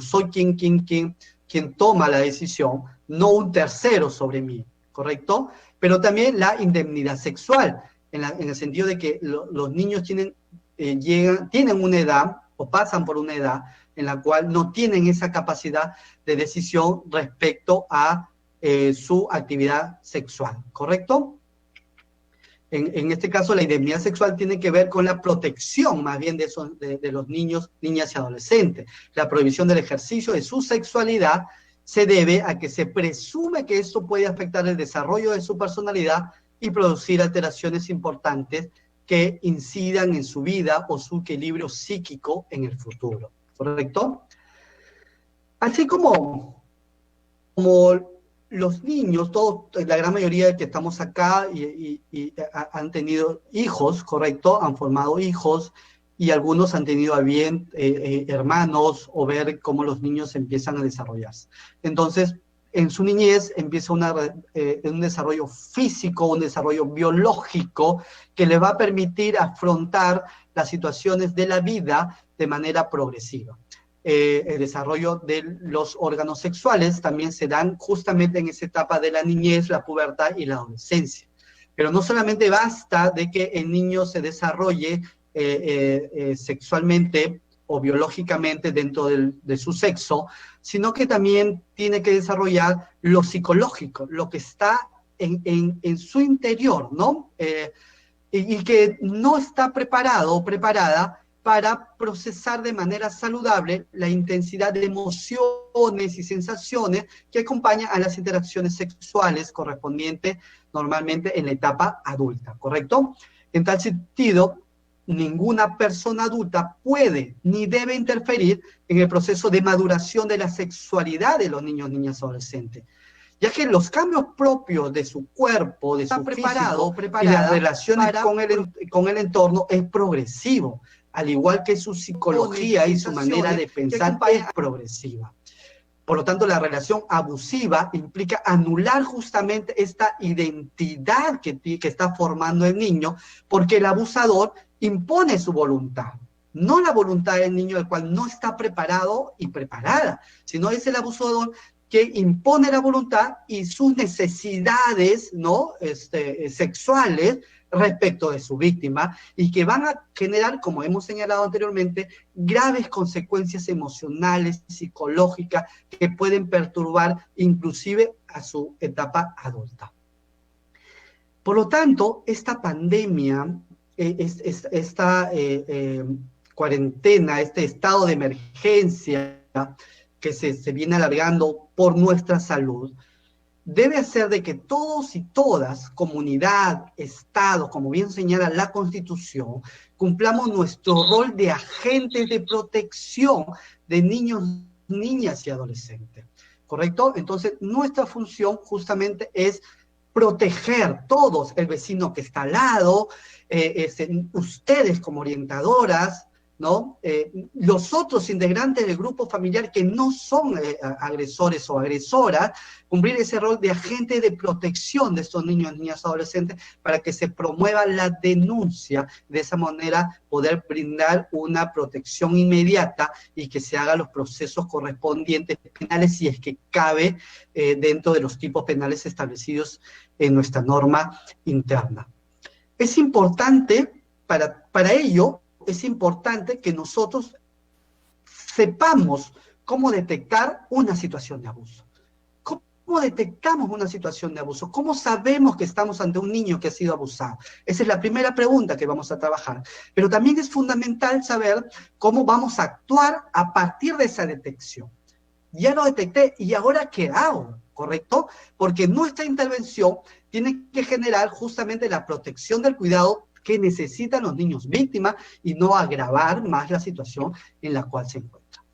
soy quien toma la decisión, no un tercero sobre mí, ¿correcto? Pero también la indemnidad sexual, en el sentido de que los niños tienen una edad, o pasan por una edad, en la cual no tienen esa capacidad de decisión respecto a su actividad sexual, ¿correcto? En este caso, la indemnidad sexual tiene que ver con la protección, más bien, de los niños, niñas y adolescentes. La prohibición del ejercicio de su sexualidad se debe a que se presume que esto puede afectar el desarrollo de su personalidad y producir alteraciones importantes que incidan en su vida o su equilibrio psíquico en el futuro, ¿correcto? Así como los niños, la gran mayoría de que estamos acá y han tenido hijos, ¿correcto? Han formado hijos y algunos han tenido a bien hermanos o ver cómo los niños empiezan a desarrollarse. Entonces, en su niñez empieza un desarrollo físico, un desarrollo biológico que le va a permitir afrontar las situaciones de la vida de manera progresiva. El desarrollo de los órganos sexuales también se dan justamente en esa etapa de la niñez, la pubertad y la adolescencia. Pero no solamente basta de que el niño se desarrolle sexualmente o biológicamente dentro de su sexo, sino que también tiene que desarrollar lo psicológico, lo que está en su interior, ¿no? Y que no está preparado o preparada para procesar de manera saludable la intensidad de emociones y sensaciones que acompañan a las interacciones sexuales correspondientes normalmente en la etapa adulta, ¿correcto? En tal sentido, ninguna persona adulta puede ni debe interferir en el proceso de maduración de la sexualidad de los niños, niñas y adolescentes, ya que los cambios propios de su cuerpo, de su físico y las relaciones con el entorno es progresivo, al igual que su psicología y su manera de pensar es progresiva. Por lo tanto, la relación abusiva implica anular justamente esta identidad que está formando el niño, porque el abusador impone su voluntad, no la voluntad del niño, el cual no está preparado y preparada, sino es el abusador que impone la voluntad y sus necesidades, ¿no? Sexuales respecto de su víctima, y que van a generar, como hemos señalado anteriormente, graves consecuencias emocionales, psicológicas, que pueden perturbar inclusive a su etapa adulta. Por lo tanto, esta pandemia, esta cuarentena, este estado de emergencia que se viene alargando por nuestra salud, debe hacer de que todos y todas, comunidad, Estado, como bien señala la Constitución, cumplamos nuestro rol de agentes de protección de niños, niñas y adolescentes, ¿correcto? Entonces, nuestra función justamente es proteger todos, el vecino que está al lado, ustedes como orientadoras, ¿no? Los otros integrantes del grupo familiar que no son agresores o agresoras, cumplir ese rol de agente de protección de estos niños, niñas, adolescentes, para que se promueva la denuncia, de esa manera poder brindar una protección inmediata y que se hagan los procesos correspondientes penales si es que cabe dentro de los tipos penales establecidos en nuestra norma interna. Es importante, para ello, es importante que nosotros sepamos cómo detectar una situación de abuso. ¿Cómo detectamos una situación de abuso? ¿Cómo sabemos que estamos ante un niño que ha sido abusado? Esa es la primera pregunta que vamos a trabajar. Pero también es fundamental saber cómo vamos a actuar a partir de esa detección. Ya lo detecté, ¿y ahora qué hago? ¿Correcto? Porque nuestra intervención tiene que generar justamente la protección del cuidado que necesitan los niños víctimas y no agravar más la situación en la cual se encuentran.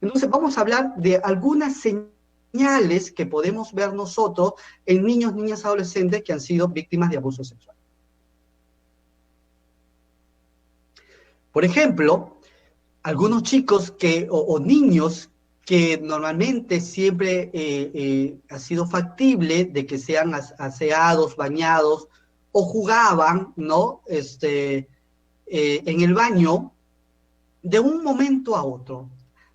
Entonces vamos a hablar de algunas señales que podemos ver nosotros en niños, niñas, adolescentes que han sido víctimas de abuso sexual. Por ejemplo, algunos chicos o niños que normalmente siempre ha sido factible de que sean aseados, bañados, o jugaban, ¿no? En el baño, de un momento a otro,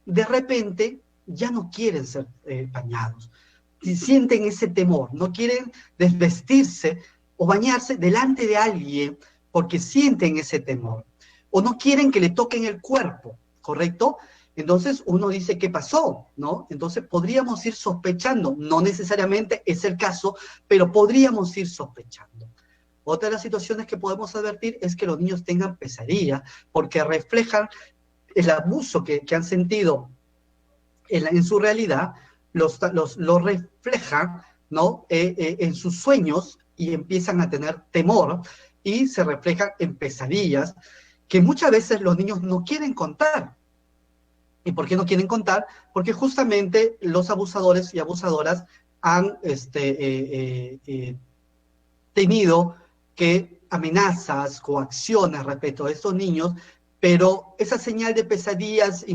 de repente ya no quieren ser bañados, sienten ese temor, no quieren desvestirse o bañarse delante de alguien porque sienten ese temor, o no quieren que le toquen el cuerpo, ¿correcto? Entonces uno dice, ¿qué pasó? ¿No? Entonces podríamos ir sospechando, no necesariamente es el caso, pero podríamos ir sospechando. Otra de las situaciones que podemos advertir es que los niños tengan pesadillas, porque reflejan el abuso que han sentido en su realidad, lo reflejan, ¿no? En sus sueños y empiezan a tener temor y se reflejan en pesadillas que muchas veces los niños no quieren contar. ¿Y por qué no quieren contar? Porque justamente los abusadores y abusadoras han tenido que amenazas, coacciones respecto a estos niños, pero esa señal de pesadillas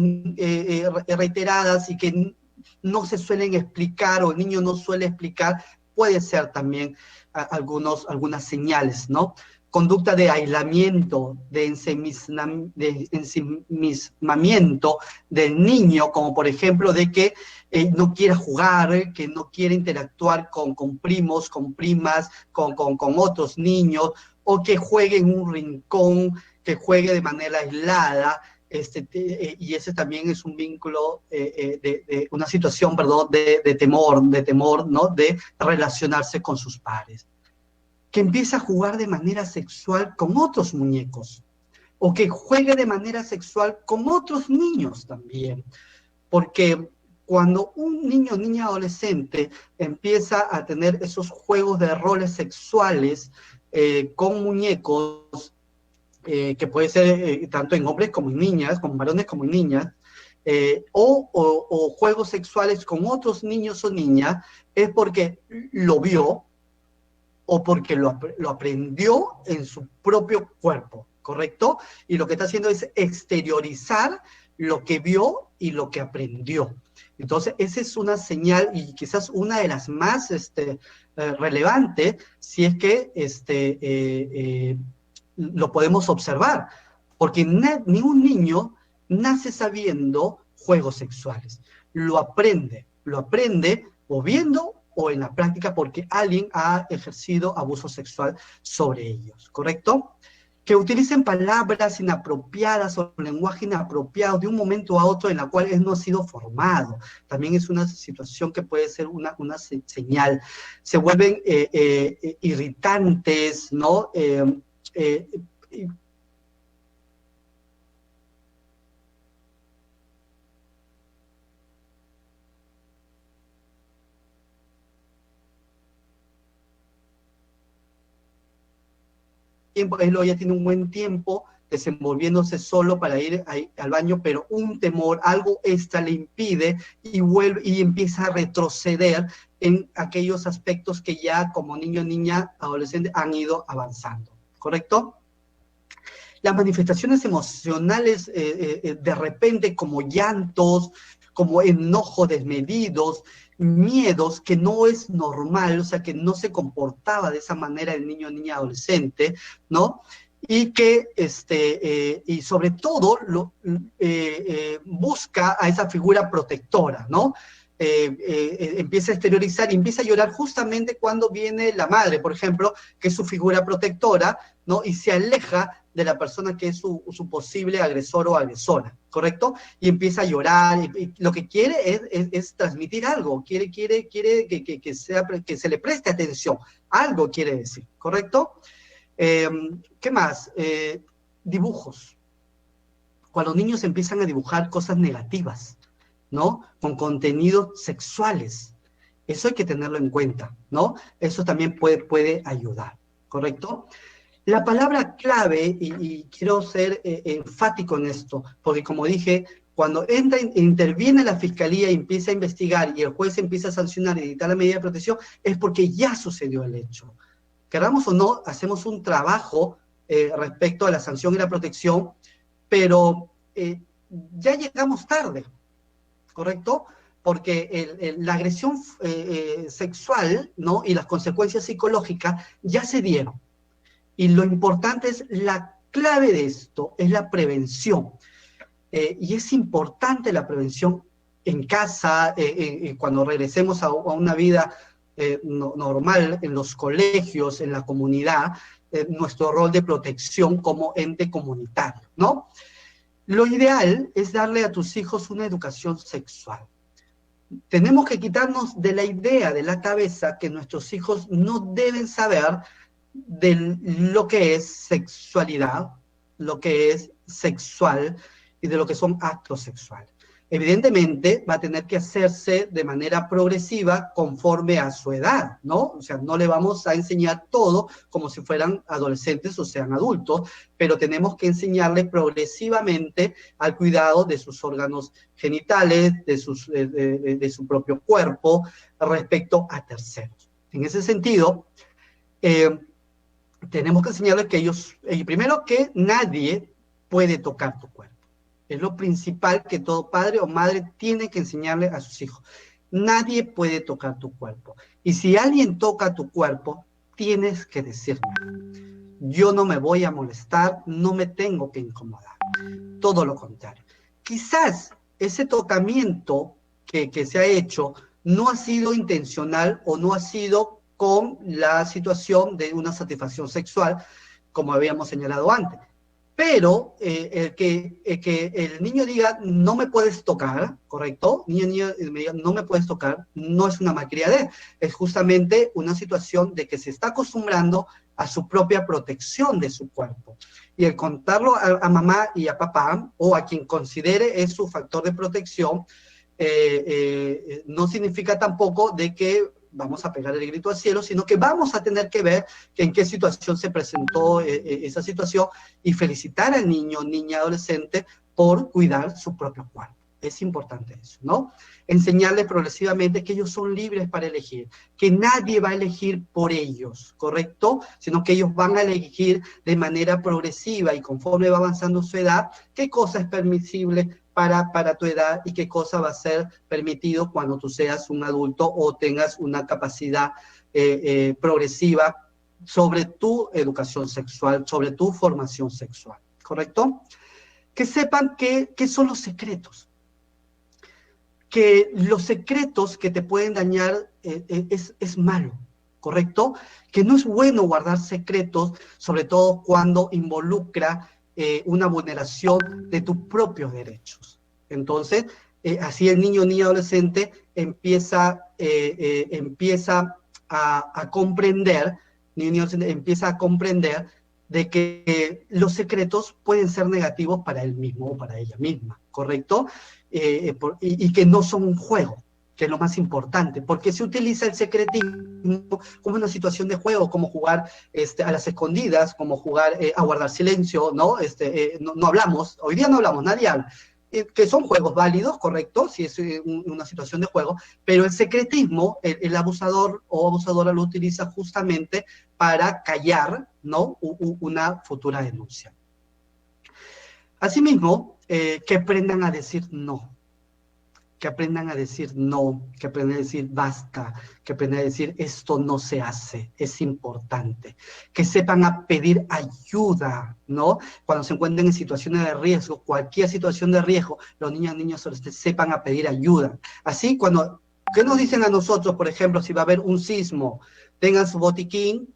reiteradas y que no se suelen explicar o el niño no suele explicar, puede ser también algunas señales, ¿no? Conducta de aislamiento, de ensimismamiento del niño, como por ejemplo de que no quiera jugar, que no quiere interactuar con primos, con primas, con otros niños, o que juegue en un rincón, que juegue de manera aislada, y ese también es un vínculo, de una situación, perdón, de temor, ¿no? De relacionarse con sus pares. Que empieza a jugar de manera sexual con otros muñecos, o que juegue de manera sexual con otros niños también, porque cuando un niño o niña adolescente empieza a tener esos juegos de roles sexuales con muñecos, que puede ser tanto en hombres como en niñas, con varones como en niñas, o juegos sexuales con otros niños o niñas, es porque lo vio o porque lo aprendió en su propio cuerpo, ¿correcto? Y lo que está haciendo es exteriorizar lo que vio y lo que aprendió. Entonces, esa es una señal y quizás una de las más relevantes, si es que lo podemos observar, porque ni un niño nace sabiendo juegos sexuales. Lo aprende o viendo o en la práctica porque alguien ha ejercido abuso sexual sobre ellos, ¿correcto? que utilicen palabras inapropiadas o lenguaje inapropiado de un momento a otro en la cual él no ha sido formado. También es una situación que puede ser una señal. Se vuelven irritantes, ¿no? Él ya tiene un buen tiempo desenvolviéndose solo para ir al baño, pero un temor, algo extra le impide y vuelve y empieza a retroceder en aquellos aspectos que ya como niño, niña, adolescente han ido avanzando, ¿correcto? Las manifestaciones emocionales de repente como llantos, como enojo desmedidos, miedos, que no es normal, o sea, que no se comportaba de esa manera el niño, niña, adolescente, ¿no? Y que, y sobre todo, busca a esa figura protectora, ¿no? Empieza a exteriorizar y empieza a llorar justamente cuando viene la madre, por ejemplo, que es su figura protectora, ¿no? Y se aleja de la persona que es su posible agresor o agresora, ¿correcto? Y empieza a llorar, y lo que quiere es transmitir algo, quiere que se le preste atención, algo quiere decir, ¿correcto? ¿Qué más? Dibujos. Cuando los niños empiezan a dibujar cosas negativas, ¿no? Con contenidos sexuales. Eso hay que tenerlo en cuenta, ¿no? Eso también puede ayudar, ¿correcto? La palabra clave, y quiero ser enfático en esto, porque como dije, cuando interviene la fiscalía y empieza a investigar y el juez empieza a sancionar y dictar la medida de protección, es porque ya sucedió el hecho. Queramos o no, hacemos un trabajo respecto a la sanción y la protección, pero ya llegamos tarde, ¿correcto? Porque la agresión sexual, ¿no? Y las consecuencias psicológicas ya se dieron. Y lo importante es, la clave de esto es la prevención. Y es importante la prevención en casa, cuando regresemos a una vida normal, en los colegios, en la comunidad, nuestro rol de protección como ente comunitario, ¿no? Lo ideal es darle a tus hijos una educación sexual. Tenemos que quitarnos de la idea de la cabeza que nuestros hijos no deben saber de lo que es sexualidad, lo que es sexual y de lo que son actos sexuales. Evidentemente va a tener que hacerse de manera progresiva conforme a su edad, ¿no? O sea, no le vamos a enseñar todo como si fueran adolescentes o sean adultos, pero tenemos que enseñarle progresivamente al cuidado de sus órganos genitales, de su propio cuerpo, respecto a terceros. En ese sentido, tenemos que enseñarles que ellos, primero que nadie puede tocar tu cuerpo. Es lo principal que todo padre o madre tiene que enseñarle a sus hijos. Nadie puede tocar tu cuerpo. Y si alguien toca tu cuerpo, tienes que decirme. Yo no me voy a molestar, no me tengo que incomodar. Todo lo contrario. Quizás ese tocamiento que se ha hecho no ha sido intencional o no ha sido con la situación de una satisfacción sexual, como habíamos señalado antes. Pero el que el niño diga, no me puedes tocar, ¿correcto? Niño me diga, no me puedes tocar, no es una malcriadez, es justamente una situación de que se está acostumbrando a su propia protección de su cuerpo. Y el contarlo a mamá y a papá, o a quien considere es su factor de protección, no significa tampoco de que vamos a pegar el grito al cielo, sino que vamos a tener que ver que en qué situación se presentó esa situación y felicitar al niño, niña, adolescente por cuidar su propio cuerpo. Es importante eso, ¿no? Enseñarles progresivamente que ellos son libres para elegir, que nadie va a elegir por ellos, ¿correcto? Sino que ellos van a elegir de manera progresiva y conforme va avanzando su edad, qué cosa es permisible para tu edad y qué cosa va a ser permitido cuando tú seas un adulto o tengas una capacidad progresiva sobre tu educación sexual, sobre tu formación sexual, ¿correcto? Que sepan qué son los secretos. Que los secretos que te pueden dañar es malo. ¿correcto? Que no es bueno guardar secretos, sobre todo cuando involucra una vulneración de tus propios derechos. Entonces, así el niño o niña adolescente empieza a comprender, empieza a comprender de que los secretos pueden ser negativos para él mismo o para ella misma, ¿correcto? Y que no son un juego, que es lo más importante, porque se utiliza el secretismo como una situación de juego, como jugar a las escondidas, como jugar a guardar silencio, ¿no? No hablamos, hoy día no hablamos, nadie habla, que son juegos válidos, correcto, si es una situación de juego, pero el secretismo, el abusador o abusadora lo utiliza justamente para callar, ¿no? Una futura denuncia. Asimismo, que aprendan a decir no, que aprendan a decir no, que aprendan a decir basta, que aprendan a decir esto no se hace, es importante, que sepan a pedir ayuda, ¿no? Cuando se encuentren en situaciones de riesgo, cualquier situación de riesgo, los niños sepan a pedir ayuda. Así, ¿qué nos dicen a nosotros, por ejemplo, si va a haber un sismo? Tengan su botiquín,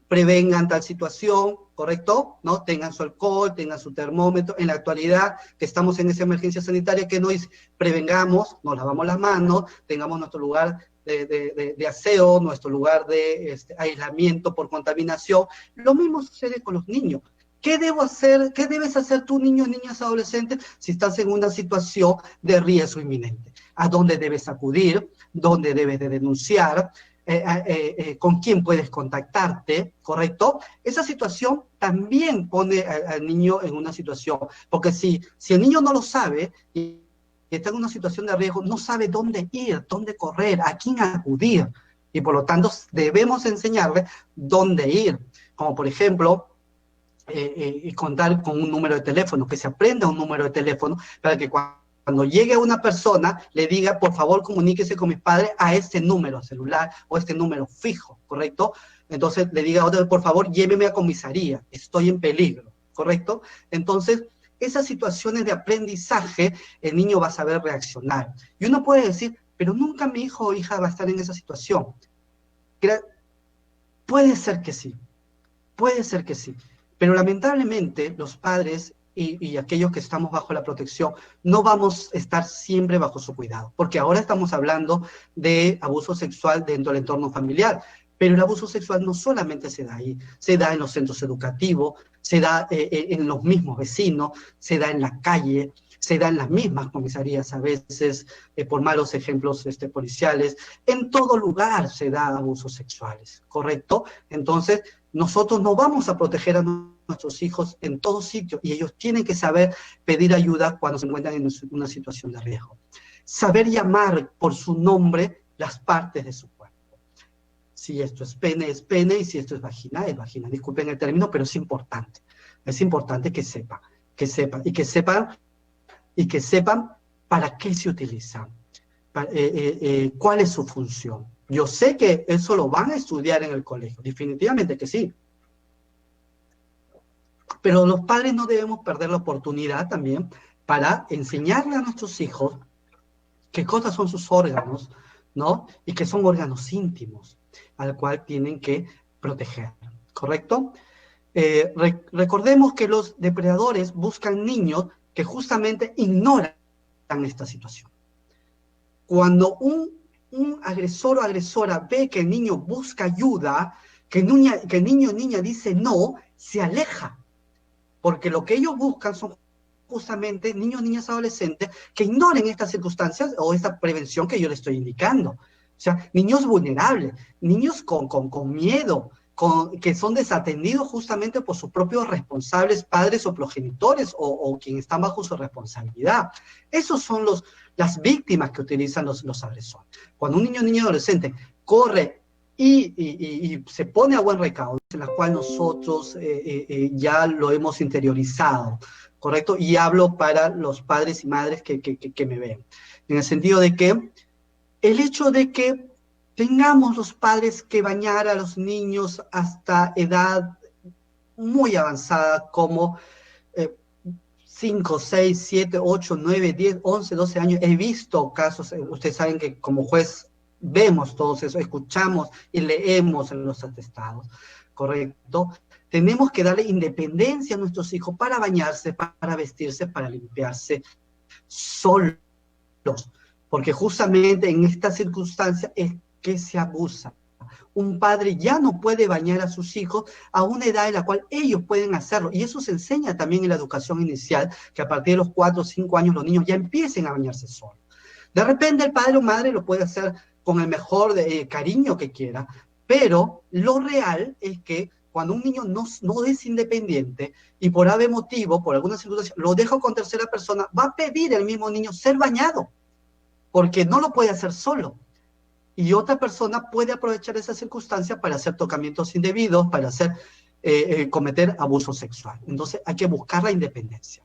prevengan tal situación, ¿correcto? ¿No? Tengan su alcohol, tengan su termómetro. En la actualidad, que estamos en esa emergencia sanitaria, ¿qué nos dice? Prevengamos, nos lavamos las manos, tengamos nuestro lugar de aseo, nuestro lugar de aislamiento por contaminación. Lo mismo sucede con los niños. ¿Qué debo hacer? ¿Qué debes hacer tú, niños, niñas, adolescentes, si estás en una situación de riesgo inminente? ¿A dónde debes acudir? ¿Dónde debes de denunciar? Con quién puedes contactarte, ¿correcto? Esa situación también pone al niño en una situación, porque si el niño no lo sabe y está en una situación de riesgo, no sabe dónde ir, dónde correr, a quién acudir, y por lo tanto debemos enseñarle dónde ir, como por ejemplo, contar con un número de teléfono, que se aprenda un número de teléfono para que cuando llegue una persona, le diga, por favor, comuníquese con mis padres a este número celular o este número fijo, ¿correcto? Entonces le diga, por favor, lléveme a comisaría, estoy en peligro, ¿correcto? Entonces, esas situaciones de aprendizaje, el niño va a saber reaccionar. Y uno puede decir, pero nunca mi hijo o hija va a estar en esa situación. Puede ser que sí, pero lamentablemente los padres y aquellos que estamos bajo la protección, no vamos a estar siempre bajo su cuidado, porque ahora estamos hablando de abuso sexual dentro del entorno familiar, pero el abuso sexual no solamente se da ahí, se da en los centros educativos, se da en los mismos vecinos, se da en la calle, se da en las mismas comisarías a veces, por malos ejemplos policiales, en todo lugar se da abusos sexuales, ¿correcto? Entonces, nosotros no vamos a proteger a nuestros hijos en todo sitio y ellos tienen que saber pedir ayuda cuando se encuentran en una situación de riesgo. Saber llamar por su nombre las partes de su cuerpo. Si esto es pene y si esto es vagina, es vagina. Disculpen el término, pero es importante. Es importante que sepan para qué se utilizan, cuál es su función. Yo sé que eso lo van a estudiar en el colegio, definitivamente que sí. Pero los padres no debemos perder la oportunidad también para enseñarle a nuestros hijos qué cosas son sus órganos, ¿no? Y que son órganos íntimos, al cual tienen que proteger, ¿correcto? Recordemos que los depredadores buscan niños que justamente ignoran esta situación. Cuando un agresor o agresora ve que el niño busca ayuda, que el niño o niña dice no, se aleja. Porque lo que ellos buscan son justamente niños, niñas, adolescentes que ignoren estas circunstancias o esta prevención que yo les estoy indicando. O sea, niños vulnerables, niños con miedo, que son desatendidos justamente por sus propios responsables, padres o progenitores o quienes están bajo su responsabilidad. Esos son las víctimas que utilizan los agresores. Cuando un niño, niña, adolescente corre y se pone a buen recaudo, en la cual nosotros ya lo hemos interiorizado, ¿correcto? Y hablo para los padres y madres que me ven, en el sentido de que el hecho de que tengamos los padres que bañar a los niños hasta edad muy avanzada, como 5, 6, 7, 8, 9, 10, 11, 12 años. He visto casos, ustedes saben que como juez vemos todos eso, escuchamos y leemos en los atestados, ¿correcto? Tenemos que darle independencia a nuestros hijos para bañarse, para vestirse, para limpiarse solos, porque justamente en esta circunstancia es que se abusa. Un padre ya no puede bañar a sus hijos a una edad en la cual ellos pueden hacerlo. Y eso se enseña también en la educación inicial, que a partir de los 4 o 5 años los niños ya empiecen a bañarse solos. De repente el padre o madre lo puede hacer con el mejor cariño que quiera, pero lo real es que cuando un niño no es independiente y por ave motivo, por alguna circunstancia, lo deja con tercera persona, va a pedir el mismo niño ser bañado, porque no lo puede hacer solo. Y otra persona puede aprovechar esa circunstancia para hacer tocamientos indebidos, para cometer abuso sexual. Entonces hay que buscar la independencia.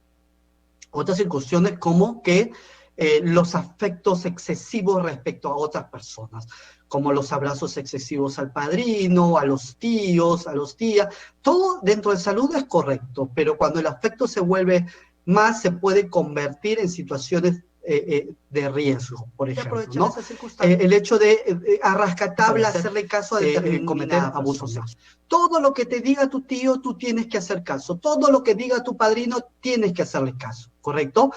Otras circunstancias como que los afectos excesivos respecto a otras personas, como los abrazos excesivos al padrino, a los tíos, a las tías. Todo dentro de salud es correcto, pero cuando el afecto se vuelve más, se puede convertir en situaciones de riesgo, por ejemplo, ¿no? El hecho de a rascatabla hacerle caso a cometer abusos sexuales. Todo lo que te diga tu tío, tú tienes que hacer caso. Todo lo que diga tu padrino, tienes que hacerle caso, ¿correcto?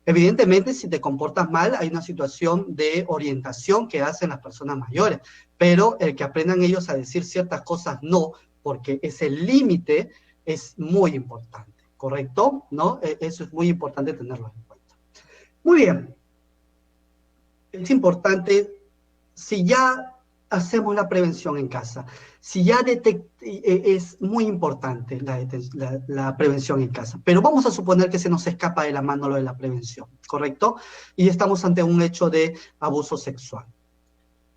Evidentemente, si te comportas mal, hay una situación de orientación que hacen las personas mayores, pero el que aprendan ellos a decir ciertas cosas no, porque ese límite es muy importante, ¿correcto? ¿No? Eso es muy importante tenerlo en cuenta. Muy bien. Es importante, si ya hacemos la prevención en casa, si ya es muy importante la prevención en casa, pero vamos a suponer que se nos escapa de la mano lo de la prevención, ¿correcto? Y estamos ante un hecho de abuso sexual.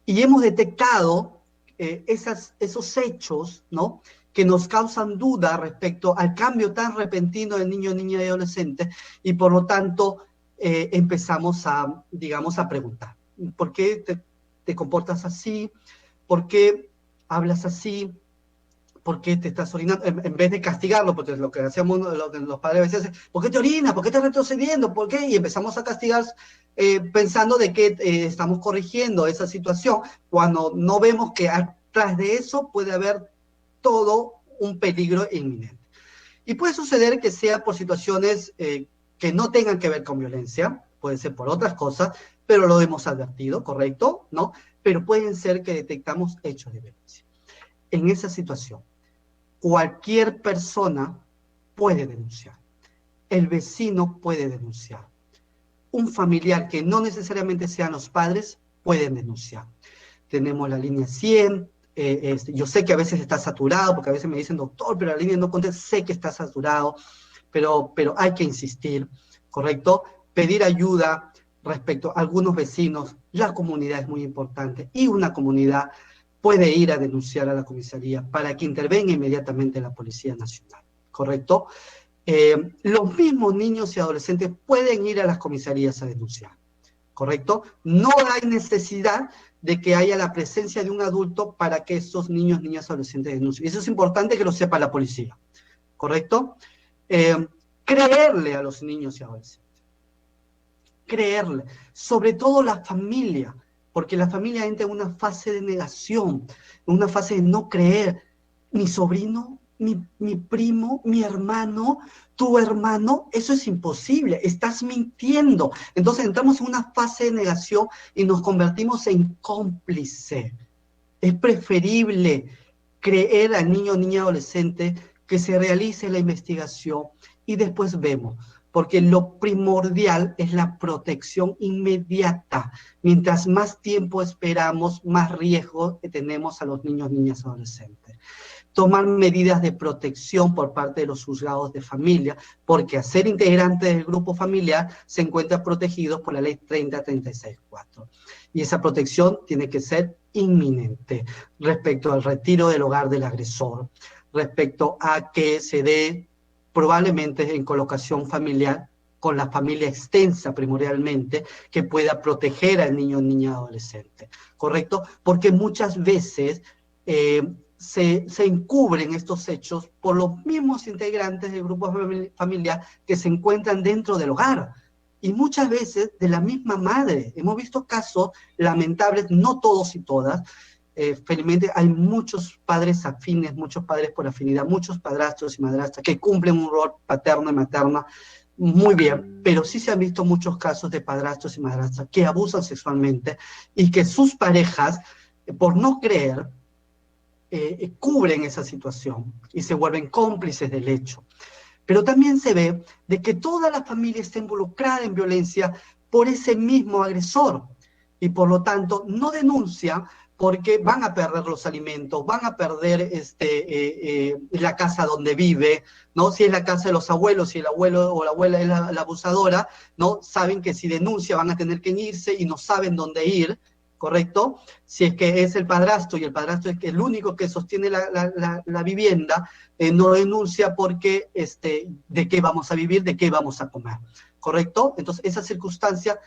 Y hemos detectado esos hechos, ¿no?, que nos causan duda respecto al cambio tan repentino del niño, niña y adolescente, y por lo tanto empezamos a, digamos, a preguntar, ¿por qué te comportas así? ¿Por qué hablas así? ¿Por qué te estás orinando? En vez de castigarlo, porque lo que hacemos, lo que los padres a veces hacen, ¿por qué te orinas? ¿Por qué estás retrocediendo? ¿Por qué? Y empezamos a castigar pensando de que estamos corrigiendo esa situación, cuando no vemos que atrás de eso puede haber todo un peligro inminente. Y puede suceder que sea por situaciones que no tengan que ver con violencia, puede ser por otras cosas, pero lo hemos advertido, ¿correcto? ¿No? Pero pueden ser que detectamos hechos de violencia. En esa situación, cualquier persona puede denunciar. El vecino puede denunciar. Un familiar que no necesariamente sean los padres pueden denunciar. Tenemos la línea 100. Yo sé que a veces está saturado, porque a veces me dicen, doctor, pero la línea no contesta. Sé que está saturado, pero hay que insistir, ¿correcto? Pedir ayuda respecto a algunos vecinos. La comunidad es muy importante, y una comunidad puede ir a denunciar a la comisaría para que intervenga inmediatamente la Policía Nacional, ¿correcto? Los mismos niños y adolescentes pueden ir a las comisarías a denunciar, ¿correcto? No hay necesidad de que haya la presencia de un adulto para que estos niños, niñas, adolescentes denuncien. Y eso es importante que lo sepa la policía, ¿correcto? Creerle a los niños y adolescentes. Creerle. Sobre todo la familia, porque la familia entra en una fase de negación, en una fase de no creer. Mi sobrino, mi primo, mi hermano, tu hermano, eso es imposible, estás mintiendo. Entonces entramos en una fase de negación y nos convertimos en cómplice. Es preferible creer al niño, niña, adolescente, que se realice la investigación y después vemos. Porque lo primordial es la protección inmediata. Mientras más tiempo esperamos, más riesgo tenemos a los niños, niñas, adolescentes. Tomar medidas de protección por parte de los juzgados de familia, porque a ser integrante del grupo familiar se encuentran protegidos por la ley 3036-4. Y esa protección tiene que ser inminente respecto al retiro del hogar del agresor, respecto a que se dé probablemente en colocación familiar con la familia extensa primordialmente, que pueda proteger al niño, niña, adolescente, ¿correcto? Porque muchas veces se encubren estos hechos por los mismos integrantes del grupo familiar que se encuentran dentro del hogar. y muchas veces de la misma madre. Hemos visto casos lamentables, no todos y todas. Felizmente hay muchos padres afines, muchos padres por afinidad, muchos padrastros y madrastras que cumplen un rol paterno y materno muy bien, pero sí se han visto muchos casos de padrastros y madrastras que abusan sexualmente y que sus parejas, por no creer, cubren esa situación y se vuelven cómplices del hecho. Pero también se ve de que toda la familia está involucrada en violencia por ese mismo agresor y por lo tanto no denuncia porque van a perder los alimentos, van a perder la casa donde vive, ¿no? Si es la casa de los abuelos, si el abuelo o la abuela es la abusadora, ¿no? Saben que si denuncia van a tener que irse y no saben dónde ir, ¿correcto? Si es que es el padrastro y el padrastro es el único que sostiene la vivienda, no denuncia porque de qué vamos a vivir, de qué vamos a comer, ¿correcto? Entonces esa circunstancia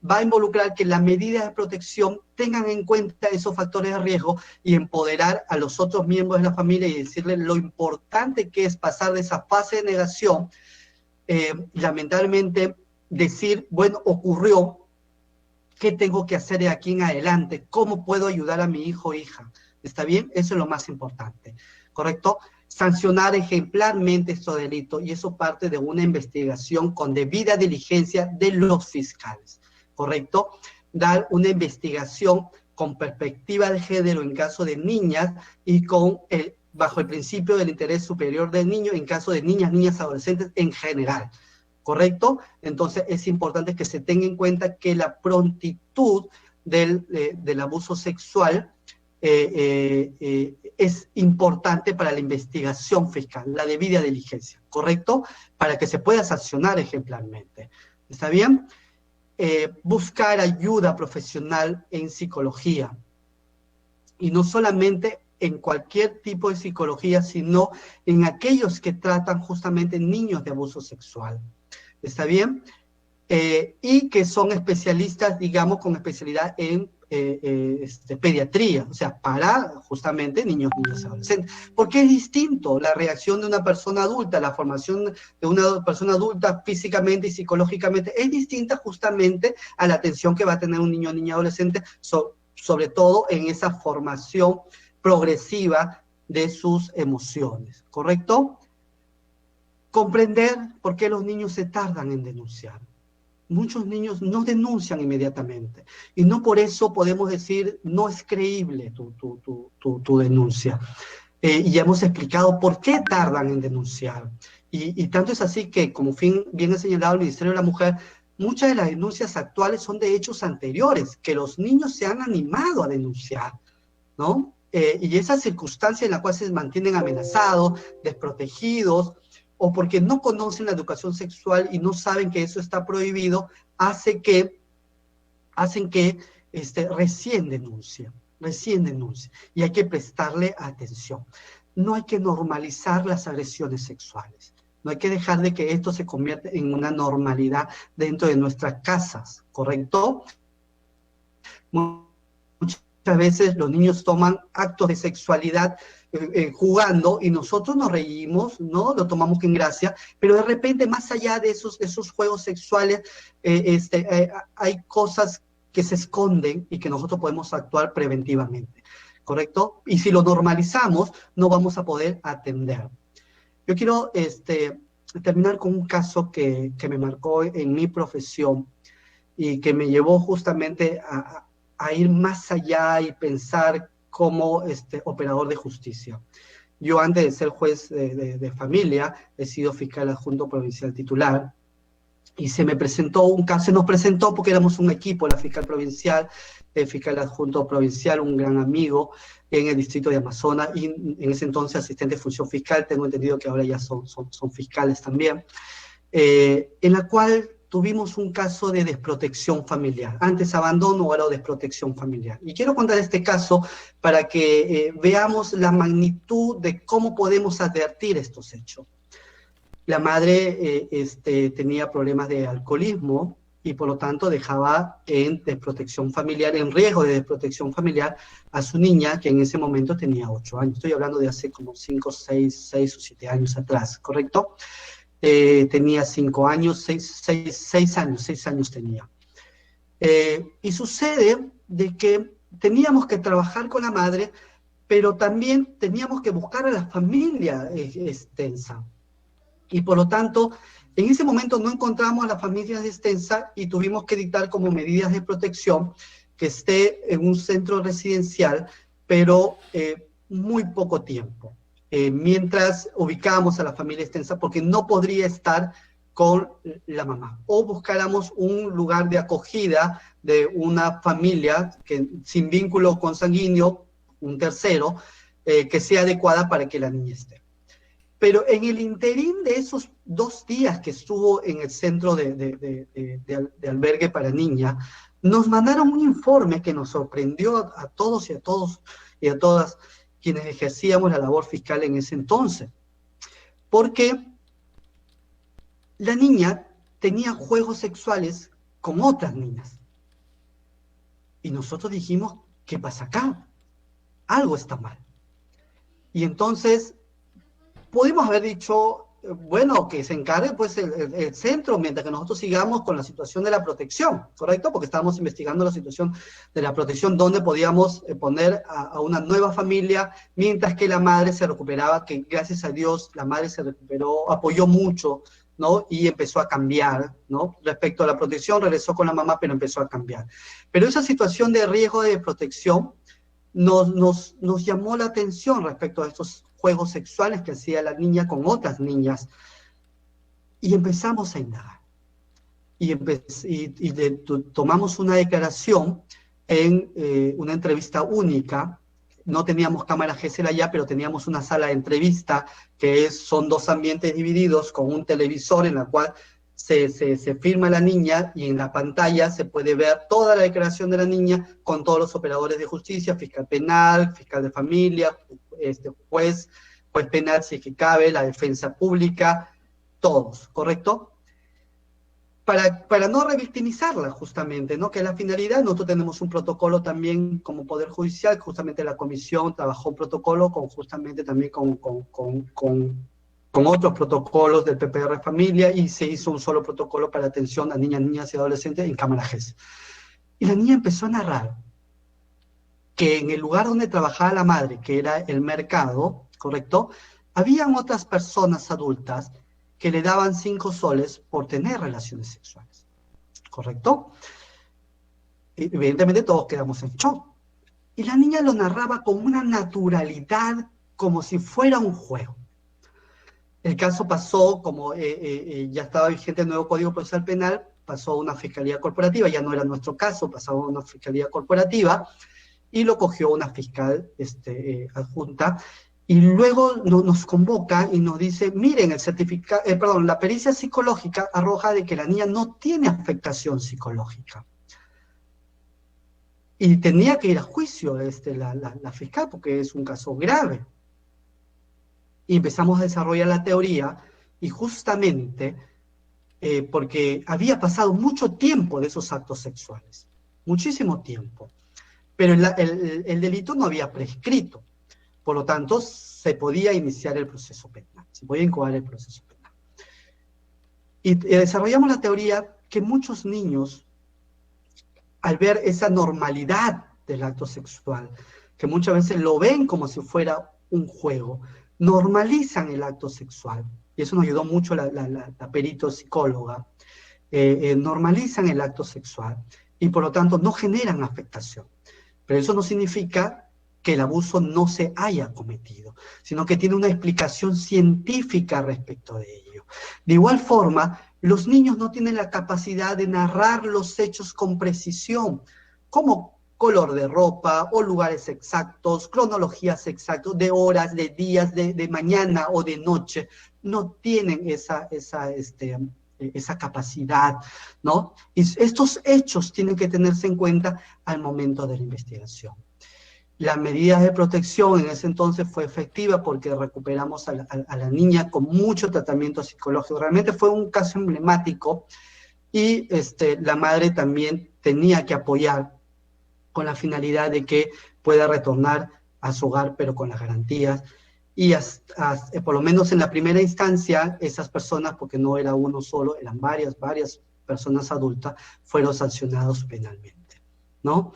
va a involucrar que las medidas de protección tengan en cuenta esos factores de riesgo y empoderar a los otros miembros de la familia y decirles lo importante que es pasar de esa fase de negación, lamentablemente decir, bueno, ocurrió, ¿qué tengo que hacer de aquí en adelante? ¿Cómo puedo ayudar a mi hijo o hija? ¿Está bien? Eso es lo más importante, ¿correcto? Sancionar ejemplarmente estos delitos y eso parte de una investigación con debida diligencia de los fiscales, ¿correcto? Dar una investigación con perspectiva de género en caso de niñas y bajo el principio del interés superior del niño en caso de niñas, adolescentes en general, ¿correcto? Entonces es importante que se tenga en cuenta que la prontitud del abuso sexual es importante para la investigación fiscal, la debida diligencia, ¿correcto? Para que se pueda sancionar ejemplarmente. ¿Está bien? Buscar ayuda profesional en psicología. Y no solamente en cualquier tipo de psicología, sino en aquellos que tratan justamente niños de abuso sexual. ¿Está bien? Y que son especialistas, digamos, con especialidad en pediatría, o sea, para justamente niños y adolescentes. Porque es distinto la reacción de una persona adulta, la formación de una persona adulta físicamente y psicológicamente, es distinta justamente a la atención que va a tener un niño o niña adolescente, sobre todo en esa formación progresiva de sus emociones, ¿correcto? Comprender por qué los niños se tardan en denunciar. Muchos niños no denuncian inmediatamente y no por eso podemos decir no es creíble tu denuncia. Y ya hemos explicado por qué tardan en denunciar. Y tanto es así que, como bien ha señalado el Ministerio de la Mujer, muchas de las denuncias actuales son de hechos anteriores, que los niños se han animado a denunciar, ¿no? Y esa circunstancia en la cual se mantienen amenazados, desprotegidos, o porque no conocen la educación sexual y no saben que eso está prohibido, hacen que recién denuncien. Y hay que prestarle atención. No hay que normalizar las agresiones sexuales. No hay que dejar de que esto se convierta en una normalidad dentro de nuestras casas, ¿correcto? Muchas veces los niños toman actos de sexualidad jugando y nosotros nos reímos, ¿no? Lo tomamos en gracia, pero de repente más allá de esos juegos sexuales hay cosas que se esconden y que nosotros podemos actuar preventivamente, ¿correcto? Y si lo normalizamos, no vamos a poder atender. Yo quiero terminar con un caso que me marcó en mi profesión y que me llevó justamente a ir más allá y pensar como operador de justicia. Yo antes de ser juez de familia, he sido fiscal adjunto provincial titular, y se me presentó un caso, se nos presentó porque éramos un equipo, la fiscal provincial, el fiscal adjunto provincial, un gran amigo en el distrito de Amazonas, y en ese entonces asistente de función fiscal, tengo entendido que ahora ya son fiscales también, en la cual tuvimos un caso de desprotección familiar. Antes abandono, ahora desprotección familiar. Y quiero contar este caso para que veamos la magnitud de cómo podemos advertir estos hechos. La madre tenía problemas de alcoholismo y por lo tanto dejaba en desprotección familiar, en riesgo de desprotección familiar a su niña, que en ese momento tenía 8 años. Estoy hablando de hace como 5, 6 o 7 años atrás, ¿correcto? tenía 5 años, 6 años tenía. Y sucede de que teníamos que trabajar con la madre, pero también teníamos que buscar a la familia extensa. Y por lo tanto, en ese momento no encontramos a la familia extensa y tuvimos que dictar como medidas de protección que esté en un centro residencial, pero muy poco tiempo, mientras ubicábamos a la familia extensa, porque no podría estar con la mamá, o buscáramos un lugar de acogida de una familia que, sin vínculo consanguíneo, un tercero, que sea adecuada para que la niña esté. Pero en el interín de esos 2 días que estuvo en el centro de albergue para niña, nos mandaron un informe que nos sorprendió a todos y a todas quienes ejercíamos la labor fiscal en ese entonces, porque la niña tenía juegos sexuales con otras niñas. Y nosotros dijimos, ¿qué pasa acá? Algo está mal. Y entonces pudimos haber dicho, bueno, que se encargue pues el centro, mientras que nosotros sigamos con la situación de la protección, ¿correcto? Porque estábamos investigando la situación de la protección, donde podíamos poner a una nueva familia, mientras que la madre se recuperaba, que gracias a Dios la madre se recuperó, apoyó mucho, ¿no? Y empezó a cambiar, ¿no? Respecto a la protección, regresó con la mamá, pero empezó a cambiar. Pero esa situación de riesgo de protección nos llamó la atención respecto a estos juegos sexuales que hacía la niña con otras niñas, y empezamos a indagar. Tomamos una declaración en una entrevista única. No teníamos cámara GESEL allá, pero teníamos una sala de entrevista, son 2 ambientes divididos con un televisor en la cual se firma la niña, y en la pantalla se puede ver toda la declaración de la niña con todos los operadores de justicia, fiscal penal, fiscal de familia, juez penal si es que cabe, la defensa pública, todos, ¿correcto? Para no revictimizarla justamente, ¿no? Que es la finalidad. Nosotros tenemos un protocolo también como Poder Judicial, justamente la comisión trabajó un protocolo justamente también con otros protocolos del PPR Familia, y se hizo un solo protocolo para atención a niñas y adolescentes en cámara GES. Y la niña empezó a narrar que en el lugar donde trabajaba la madre, que era el mercado, ¿correcto? Habían otras personas adultas que le daban 5 soles por tener relaciones sexuales, ¿correcto? Y evidentemente todos quedamos en shock. Y la niña lo narraba con una naturalidad, como si fuera un juego. El caso pasó, como ya estaba vigente el nuevo Código Procesal Penal, pasó a una fiscalía corporativa, ya no era nuestro caso, pasaba a una fiscalía corporativa, y lo cogió una fiscal adjunta, y luego nos convoca y nos dice, miren, la pericia psicológica arroja de que la niña no tiene afectación psicológica. Y tenía que ir a juicio la fiscal, porque es un caso grave. Y empezamos a desarrollar la teoría, y justamente porque había pasado mucho tiempo de esos actos sexuales, muchísimo tiempo, pero el delito no había prescrito, por lo tanto se podía iniciar el proceso penal, se podía incoar el proceso penal. Y desarrollamos la teoría que muchos niños, al ver esa normalidad del acto sexual, que muchas veces lo ven como si fuera un juego, normalizan el acto sexual, y eso nos ayudó mucho la perito psicóloga, normalizan el acto sexual, y por lo tanto no generan afectación. Pero eso no significa que el abuso no se haya cometido, sino que tiene una explicación científica respecto de ello. De igual forma, los niños no tienen la capacidad de narrar los hechos con precisión, como color de ropa o lugares exactos, cronologías exactas, de horas, de días, de mañana o de noche. No tienen esa capacidad, ¿no? Y estos hechos tienen que tenerse en cuenta al momento de la investigación. Las medidas de protección en ese entonces fue efectiva porque recuperamos a la niña con mucho tratamiento psicológico. Realmente fue un caso emblemático, y la madre también tenía que apoyar con la finalidad de que pueda retornar a su hogar, pero con las garantías y por lo menos en la primera instancia, esas personas, porque no era uno solo, eran varias personas adultas, fueron sancionados penalmente, ¿no?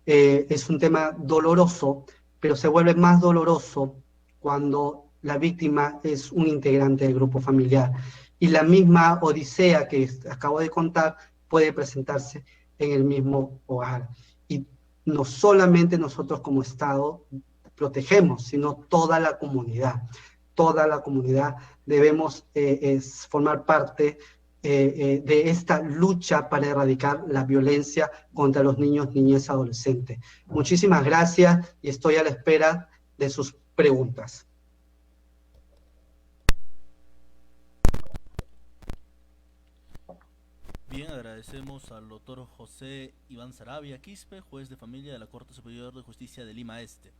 Es un tema doloroso, pero se vuelve más doloroso cuando la víctima es un integrante del grupo familiar. Y la misma odisea que acabo de contar puede presentarse en el mismo hogar. Y no solamente nosotros como Estado protegemos, sino toda la comunidad. Toda la comunidad debemos formar parte de esta lucha para erradicar la violencia contra los niños, niñas, adolescentes. Muchísimas gracias y estoy a la espera de sus preguntas. Bien, agradecemos al doctor José Iván Saravia Quispe, juez de familia de la Corte Superior de Justicia de Lima Este.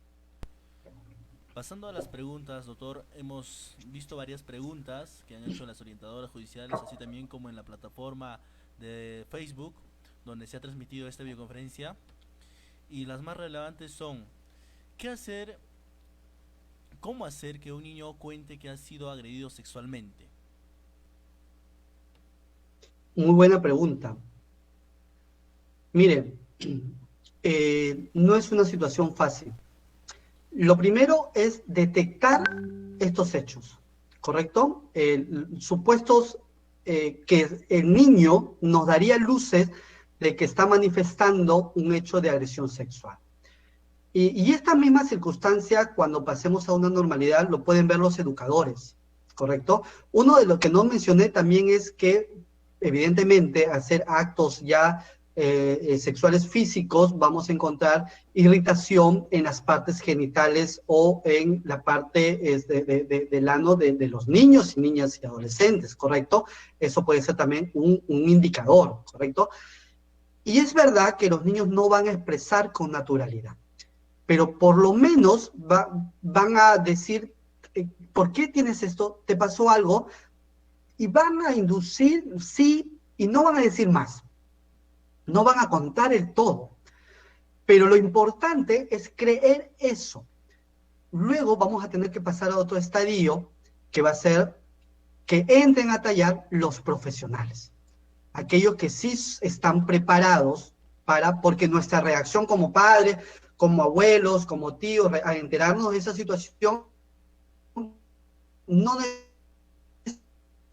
Pasando a las preguntas, doctor, hemos visto varias preguntas que han hecho las orientadoras judiciales, así también como en la plataforma de Facebook, donde se ha transmitido esta videoconferencia, y las más relevantes son: ¿qué hacer, cómo hacer que un niño cuente que ha sido agredido sexualmente? Muy buena pregunta. Mire, no es una situación fácil. Lo primero es detectar estos hechos, ¿correcto? Supuestos que el niño nos daría luces de que está manifestando un hecho de agresión sexual. Y esta misma circunstancia, cuando pasemos a una normalidad, lo pueden ver los educadores, ¿correcto? Uno de los que no mencioné también es que, evidentemente, hacer actos ya sexuales físicos, vamos a encontrar irritación en las partes genitales o en la parte del ano de los niños y niñas y adolescentes, ¿correcto? Eso puede ser también un indicador, ¿correcto? Y es verdad que los niños no van a expresar con naturalidad, pero por lo menos van a decir, ¿por qué tienes esto? ¿Te pasó algo? Y van a inducir sí y no van a decir más. No van a contar el todo. Pero lo importante es creer eso. Luego vamos a tener que pasar a otro estadio, que va a ser que entren a tallar los profesionales. Aquellos que sí están preparados porque nuestra reacción como padres, como abuelos, como tíos, a enterarnos de esa situación, no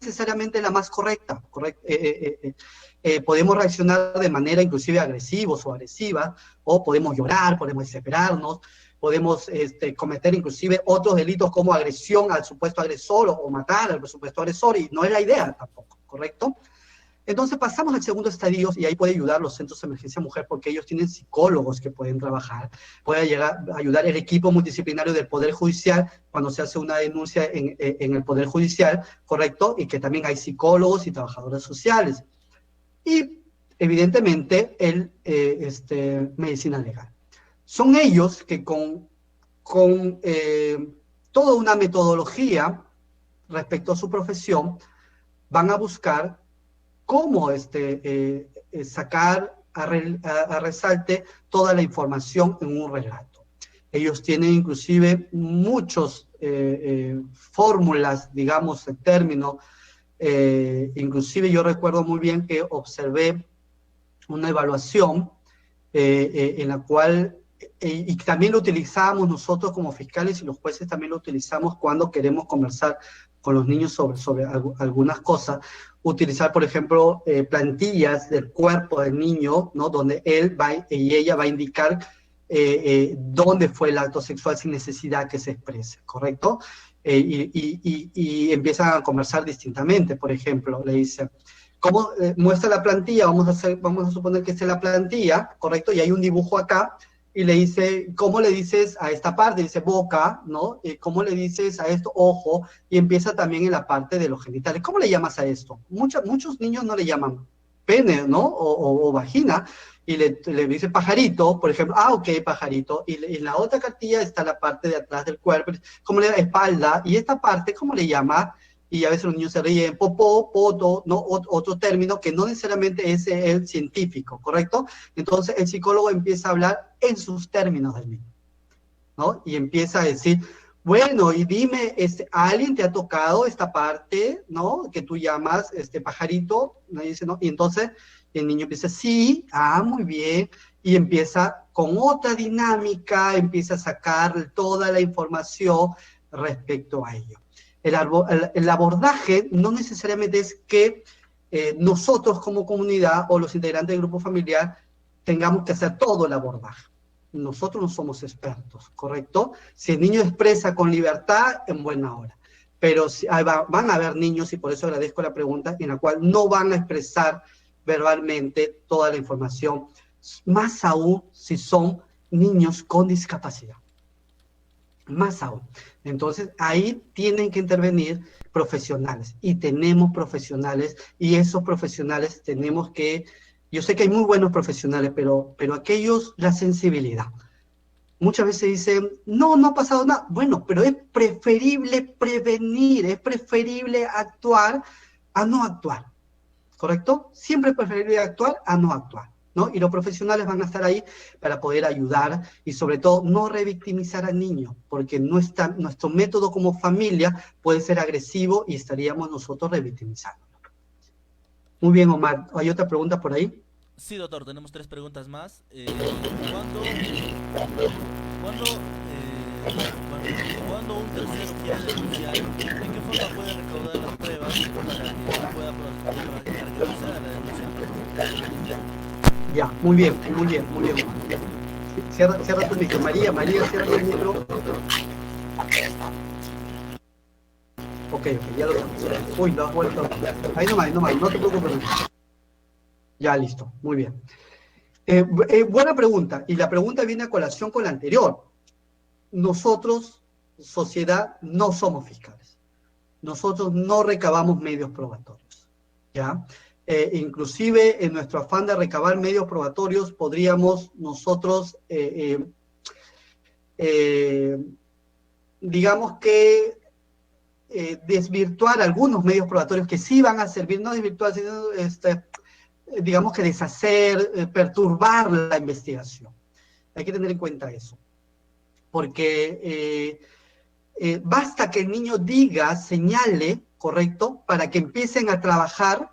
necesariamente la más correcta. Podemos reaccionar de manera inclusive agresivos o agresiva, o podemos llorar, podemos desesperarnos, podemos cometer inclusive otros delitos como agresión al supuesto agresor o matar al supuesto agresor, y no es la idea tampoco, ¿correcto? Entonces pasamos al segundo estadio, y ahí puede ayudar los centros de emergencia mujer, porque ellos tienen psicólogos que pueden trabajar, puede ayudar el equipo multidisciplinario del Poder Judicial cuando se hace una denuncia en el Poder Judicial, ¿correcto? Y que también hay psicólogos y trabajadores sociales. Y evidentemente medicina legal. Son ellos que con toda una metodología respecto a su profesión van a buscar cómo sacar a resalte toda la información en un relato. Ellos tienen inclusive muchos fórmulas, digamos, el término. Inclusive yo recuerdo muy bien que observé una evaluación en la cual, y también lo utilizamos nosotros como fiscales, y los jueces también lo utilizamos cuando queremos conversar con los niños sobre algunas cosas, utilizar, por ejemplo, plantillas del cuerpo del niño, ¿no? Donde él y ella va a indicar dónde fue el acto sexual sin necesidad que se exprese, ¿correcto? Y empiezan a conversar distintamente. Por ejemplo, le dice, ¿cómo muestra la plantilla? Vamos a suponer que esta es la plantilla, ¿correcto? Y hay un dibujo acá, y le dice, ¿cómo le dices a esta parte? Dice boca, ¿no? ¿Cómo le dices a esto? Ojo. Y empieza también en la parte de los genitales. ¿Cómo le llamas a esto? Muchos niños no le llaman pene, ¿no? O vagina. Y le dice pajarito, por ejemplo. Ah, ok, pajarito. Y en la otra cartilla está la parte de atrás del cuerpo. ¿Cómo le llama? Espalda. Y esta parte, ¿cómo le llama? Y a veces los niños se ríen, popó, poto, ¿no? Otro término que no necesariamente es el científico, ¿correcto? Entonces el psicólogo empieza a hablar en sus términos del niño, ¿no? Y empieza a decir, bueno, y dime, ¿a alguien te ha tocado esta parte, ¿no? Que tú llamas, pajarito, ¿no? Y dice, ¿no? Y entonces el niño empieza, sí, muy bien, y empieza con otra dinámica, empieza a sacar toda la información respecto a ello. El abordaje no necesariamente es que nosotros como comunidad o los integrantes del grupo familiar tengamos que hacer todo el abordaje. Nosotros no somos expertos, ¿correcto? Si el niño expresa con libertad, en buena hora. Pero van a haber niños, y por eso agradezco la pregunta, en la cual no van a expresar verbalmente toda la información, más aún si son niños con discapacidad. Más aún. Entonces, ahí tienen que intervenir profesionales, y tenemos profesionales, y esos profesionales tenemos que... Yo sé que hay muy buenos profesionales, pero aquellos, la sensibilidad. Muchas veces dicen, no ha pasado nada. Bueno, pero es preferible prevenir, es preferible actuar a no actuar, ¿correcto? Siempre es preferible actuar a no actuar, ¿no? Y los profesionales van a estar ahí para poder ayudar y sobre todo no revictimizar al niño, porque nuestro método como familia puede ser agresivo y estaríamos nosotros revictimizando. Muy bien, Omar. ¿Hay otra pregunta por ahí? Sí, doctor, tenemos 3 preguntas más. ¿Cuándo, cuando un tercero quiere denunciar, ¿de qué forma puede recaudar las pruebas para que pueda proceder a la denuncia? Ya, muy bien, muy bien, muy bien. Cierra tu micro. María, cierra tu micro. Ok, ya lo tengo. Uy, lo has vuelto. Ahí nomás, no te preocupes. Ya, listo, muy bien. Buena pregunta, y la pregunta viene a colación con la anterior. Nosotros, sociedad, no somos fiscales. Nosotros no recabamos medios probatorios, ¿ya? Inclusive en nuestro afán de recabar medios probatorios podríamos nosotros, digamos que desvirtuar algunos medios probatorios que sí van a servir, no desvirtuar, sino digamos que deshacer, perturbar la investigación. Hay que tener en cuenta eso, porque basta que el niño diga, señale, ¿correcto?, para que empiecen a trabajar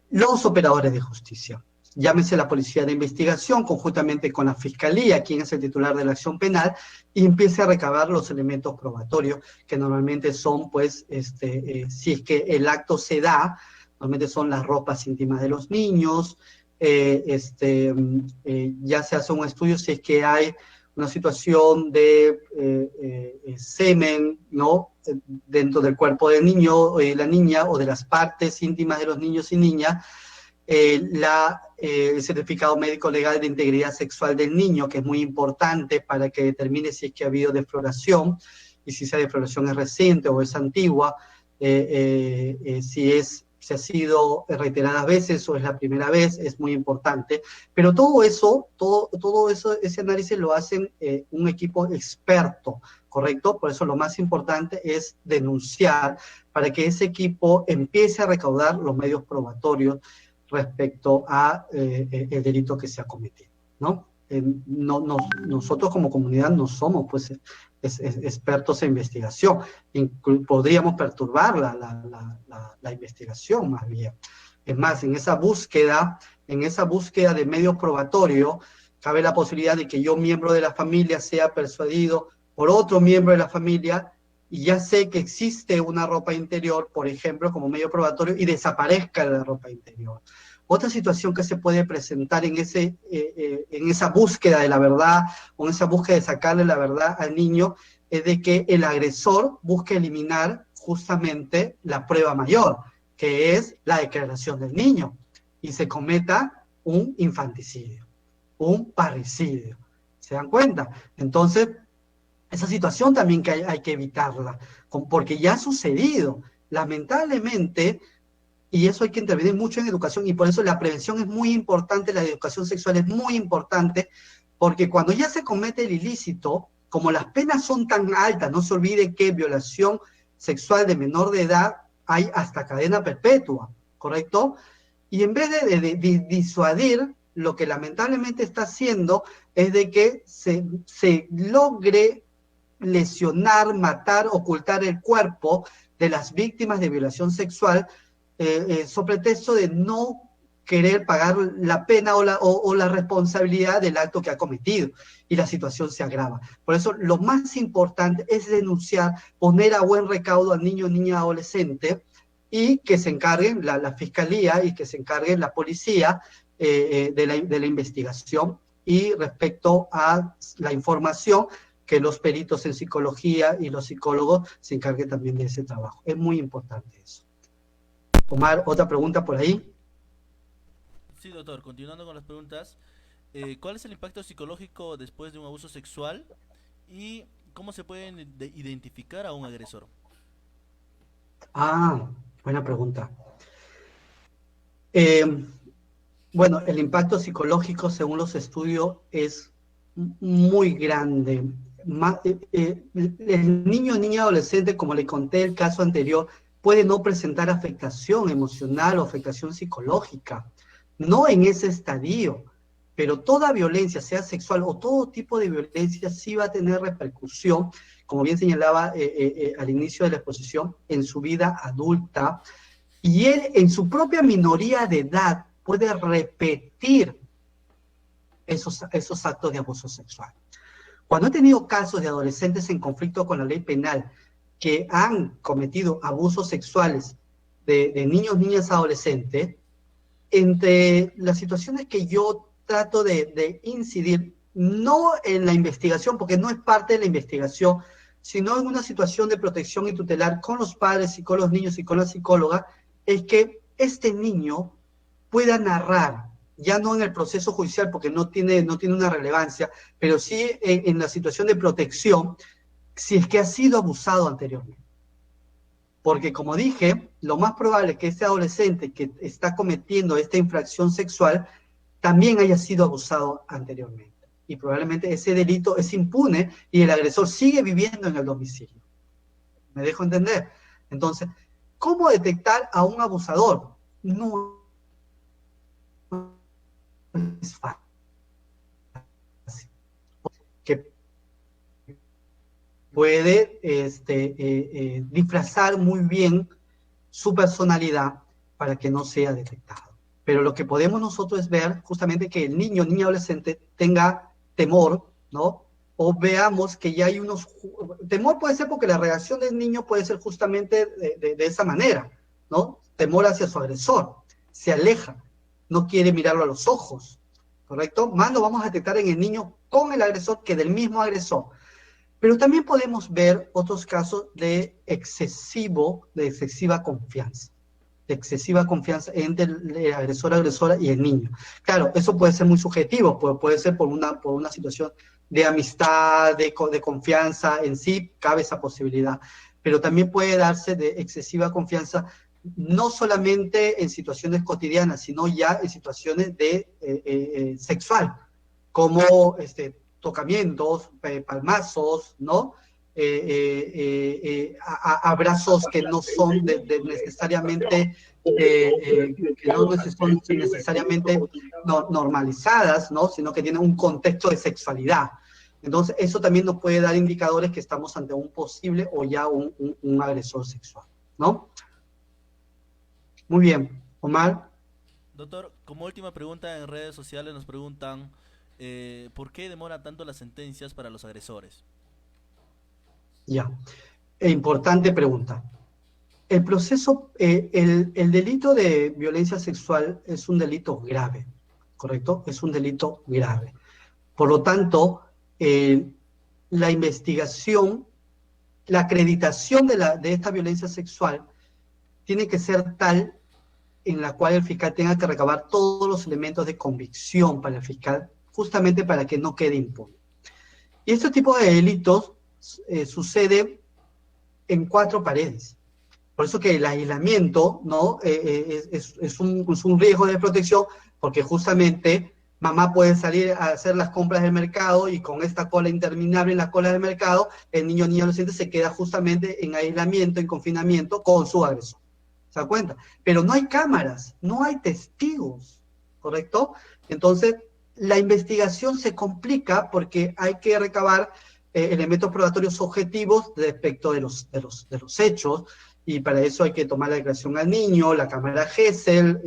los operadores de justicia. Llámese la policía de investigación, conjuntamente con la fiscalía, quien es el titular de la acción penal, y empiece a recabar los elementos probatorios, que normalmente son, pues, si es que el acto se da, normalmente son las ropas íntimas de los niños, ya se hace un estudio si es que hay una situación de semen, ¿no?, dentro del cuerpo del niño, la niña, o de las partes íntimas de los niños y niñas, el certificado médico legal de integridad sexual del niño, que es muy importante para que determine si es que ha habido defloración, y si esa defloración es reciente o es antigua, si ha sido reiteradas veces o es la primera vez, es muy importante. Pero todo eso, ese análisis lo hacen un equipo experto, ¿correcto? Por eso lo más importante es denunciar, para que ese equipo empiece a recaudar los medios probatorios respecto a el delito que se ha cometido, ¿no? Nosotros como comunidad no somos, pues, expertos en investigación. Podríamos perturbar la investigación, más bien. Es más, en esa búsqueda de medios probatorios, cabe la posibilidad de que yo, miembro de la familia, sea persuadido por otro miembro de la familia, y ya sé que existe una ropa interior, por ejemplo, como medio probatorio, y desaparezca la ropa interior. Otra situación que se puede presentar en esa búsqueda de la verdad, o en esa búsqueda de sacarle la verdad al niño, es de que el agresor busque eliminar justamente la prueba mayor, que es la declaración del niño, y se cometa un infanticidio, un parricidio. ¿Se dan cuenta? Entonces, esa situación también que hay que evitarla, porque ya ha sucedido, lamentablemente, y eso hay que intervenir mucho en educación, y por eso la prevención es muy importante, la educación sexual es muy importante, porque cuando ya se comete el ilícito, como las penas son tan altas, no se olvide que violación sexual de menor de edad hay hasta cadena perpetua, ¿correcto? Y en vez de disuadir, lo que lamentablemente está haciendo es de que se logre lesionar, matar, ocultar el cuerpo de las víctimas de violación sexual, sobre pretexto de no querer pagar la pena o la responsabilidad del acto que ha cometido, y la situación se agrava. Por eso lo más importante es denunciar, poner a buen recaudo al niño, niña, adolescente, y que se encarguen la fiscalía y que se encargue la policía de la investigación, y respecto a la información, que los peritos en psicología y los psicólogos se encarguen también de ese trabajo. Es muy importante eso. Omar, ¿otra pregunta por ahí? Sí, doctor, continuando con las preguntas, ¿cuál es el impacto psicológico después de un abuso sexual y cómo se puede identificar a un agresor? Ah, buena pregunta. Eh, bueno, el impacto psicológico, según los estudios, es muy grande. El niño o niña adolescente, como le conté el caso anterior, puede no presentar afectación emocional o afectación psicológica, no en ese estadio, pero toda violencia, sea sexual o todo tipo de violencia, sí va a tener repercusión, como bien señalaba al inicio de la exposición, en su vida adulta, y él en su propia minoría de edad puede repetir esos actos de abuso sexual. Cuando he tenido casos de adolescentes en conflicto con la ley penal que han cometido abusos sexuales de niños, niñas, adolescentes, entre las situaciones que yo trato de incidir, no en la investigación, porque no es parte de la investigación, sino en una situación de protección y tutelar con los padres y con los niños y con la psicóloga, es que este niño pueda narrar, ya no en el proceso judicial porque no tiene una relevancia, pero sí en la situación de protección, si es que ha sido abusado anteriormente. Porque como dije, lo más probable es que este adolescente que está cometiendo esta infracción sexual también haya sido abusado anteriormente. Y probablemente ese delito es impune y el agresor sigue viviendo en el domicilio. ¿Me dejo entender? Entonces, ¿cómo detectar a un abusador? No es fácil. Que puede disfrazar muy bien su personalidad para que no sea detectado. Pero lo que podemos nosotros es ver justamente que el niño, niña, adolescente tenga temor, ¿no? O veamos que ya hay unos... Temor puede ser porque la reacción del niño puede ser justamente de esa manera, ¿no? Temor hacia su agresor, se aleja, no quiere mirarlo a los ojos, ¿correcto? Más lo vamos a detectar en el niño con el agresor que del mismo agresor. Pero también podemos ver otros casos de excesiva confianza. De excesiva confianza entre el agresor, agresora y el niño. Claro, eso puede ser muy subjetivo, puede ser por una situación de amistad, de confianza en sí, cabe esa posibilidad. Pero también puede darse de excesiva confianza, no solamente en situaciones cotidianas, sino ya en situaciones de sexual, como tocamientos, palmazos, ¿no? Abrazos que no son necesariamente que no son necesariamente normalizadas, ¿no? Sino que tienen un contexto de sexualidad. Entonces, eso también nos puede dar indicadores que estamos ante un posible o ya un agresor sexual, ¿no? Muy bien, Omar. Doctor, como última pregunta en redes sociales nos preguntan ¿por qué demoran tanto las sentencias para los agresores? Ya, importante pregunta. El proceso, el delito de violencia sexual es un delito grave, ¿correcto? Es un delito grave. Por lo tanto, la investigación, la acreditación de esta violencia sexual tiene que ser tal en la cual el fiscal tenga que recabar todos los elementos de convicción para el fiscal, justamente para que no quede impune. Y este tipo de delitos sucede en 4 paredes. Por eso que el aislamiento, ¿no? Es un riesgo de protección, porque justamente mamá puede salir a hacer las compras del mercado y con esta cola interminable en la cola del mercado, el niño o niña adolescente se queda justamente en aislamiento, en confinamiento con su agresor. ¿Se da cuenta? Pero no hay cámaras, no hay testigos, ¿correcto? Entonces, la investigación se complica porque hay que recabar elementos probatorios objetivos respecto de los hechos, y para eso hay que tomar la declaración al niño, la cámara Gesell,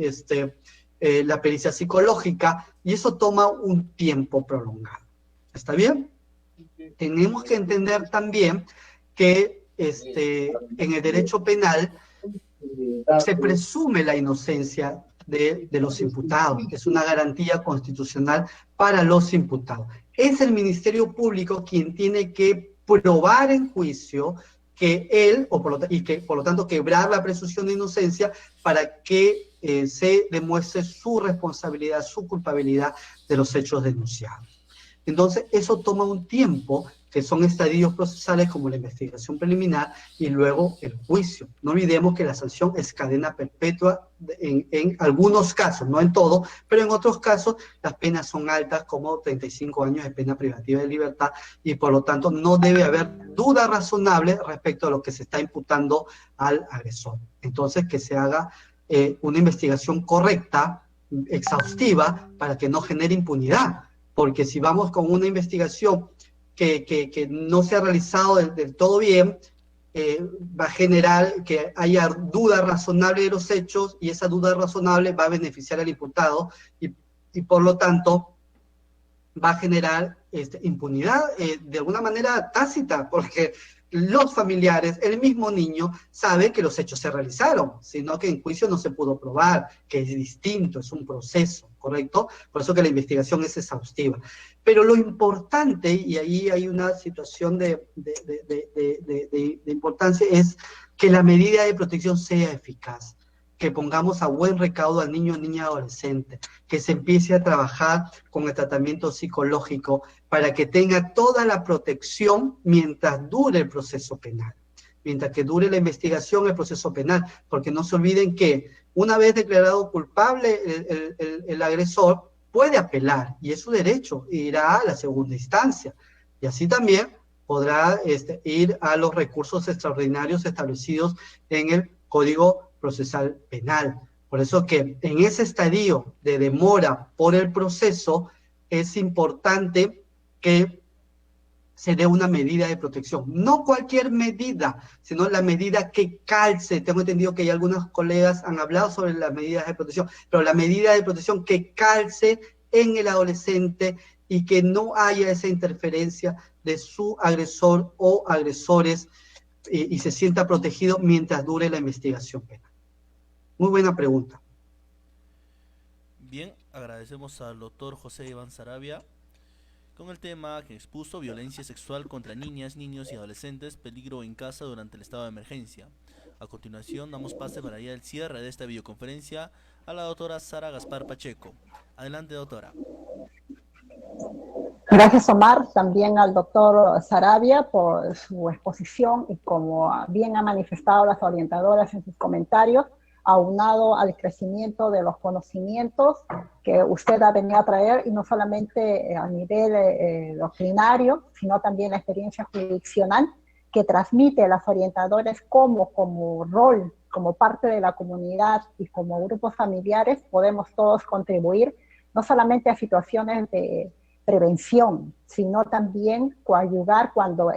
la pericia psicológica, y eso toma un tiempo prolongado. ¿Está bien? Tenemos que entender también que en el derecho penal se presume la inocencia de los imputados. Es una garantía constitucional para los imputados. Es el Ministerio Público quien tiene que probar en juicio que él, y que por lo tanto quebrar la presunción de inocencia para que se demuestre su responsabilidad, su culpabilidad de los hechos denunciados. Entonces, eso toma un tiempo, que son estadios procesales como la investigación preliminar y luego el juicio. No olvidemos que la sanción es cadena perpetua en algunos casos, no en todos, pero en otros casos las penas son altas, como 35 años de pena privativa de libertad, y por lo tanto no debe haber duda razonable respecto a lo que se está imputando al agresor. Entonces, que se haga una investigación correcta, exhaustiva, para que no genere impunidad. Porque si vamos con una investigación que no se ha realizado del todo bien, va a generar que haya duda razonable de los hechos, y esa duda razonable va a beneficiar al imputado, y por lo tanto va a generar impunidad de alguna manera tácita, porque los familiares, el mismo niño, sabe que los hechos se realizaron, sino que en juicio no se pudo probar, que es distinto, es un proceso, ¿correcto? Por eso que la investigación es exhaustiva. Pero lo importante, y ahí hay una situación de importancia, es que la medida de protección sea eficaz, que pongamos a buen recaudo al niño, niña, adolescente, que se empiece a trabajar con el tratamiento psicológico para que tenga toda la protección mientras dure el proceso penal, mientras que dure la investigación, el proceso penal, porque no se olviden que una vez declarado culpable el agresor puede apelar, y es su derecho, irá a la segunda instancia, y así también podrá ir a los recursos extraordinarios establecidos en el Código Procesal Penal. Por eso que en ese estadio de demora por el proceso es importante que se dé una medida de protección. No cualquier medida, sino la medida que calce. Tengo entendido que ya algunos colegas han hablado sobre las medidas de protección, pero la medida de protección que calce en el adolescente y que no haya esa interferencia de su agresor o agresores, y se sienta protegido mientras dure la investigación penal. Muy buena pregunta. Bien, agradecemos al doctor José Iván Saravia con el tema que expuso: violencia sexual contra niñas, niños y adolescentes, peligro en casa durante el estado de emergencia. A continuación damos pase para ya el cierre de esta videoconferencia a la doctora Sara Gaspar Pacheco. Adelante, doctora. Gracias, Omar, también al doctor Saravia por su exposición, y como bien han manifestado las orientadoras en sus comentarios, aunado al crecimiento de los conocimientos que usted ha venido a traer, y no solamente a nivel doctrinario, sino también la experiencia jurisdiccional que transmite a las orientadoras como rol, como parte de la comunidad y como grupos familiares, podemos todos contribuir no solamente a situaciones de prevención, sino también coadyuvar cuando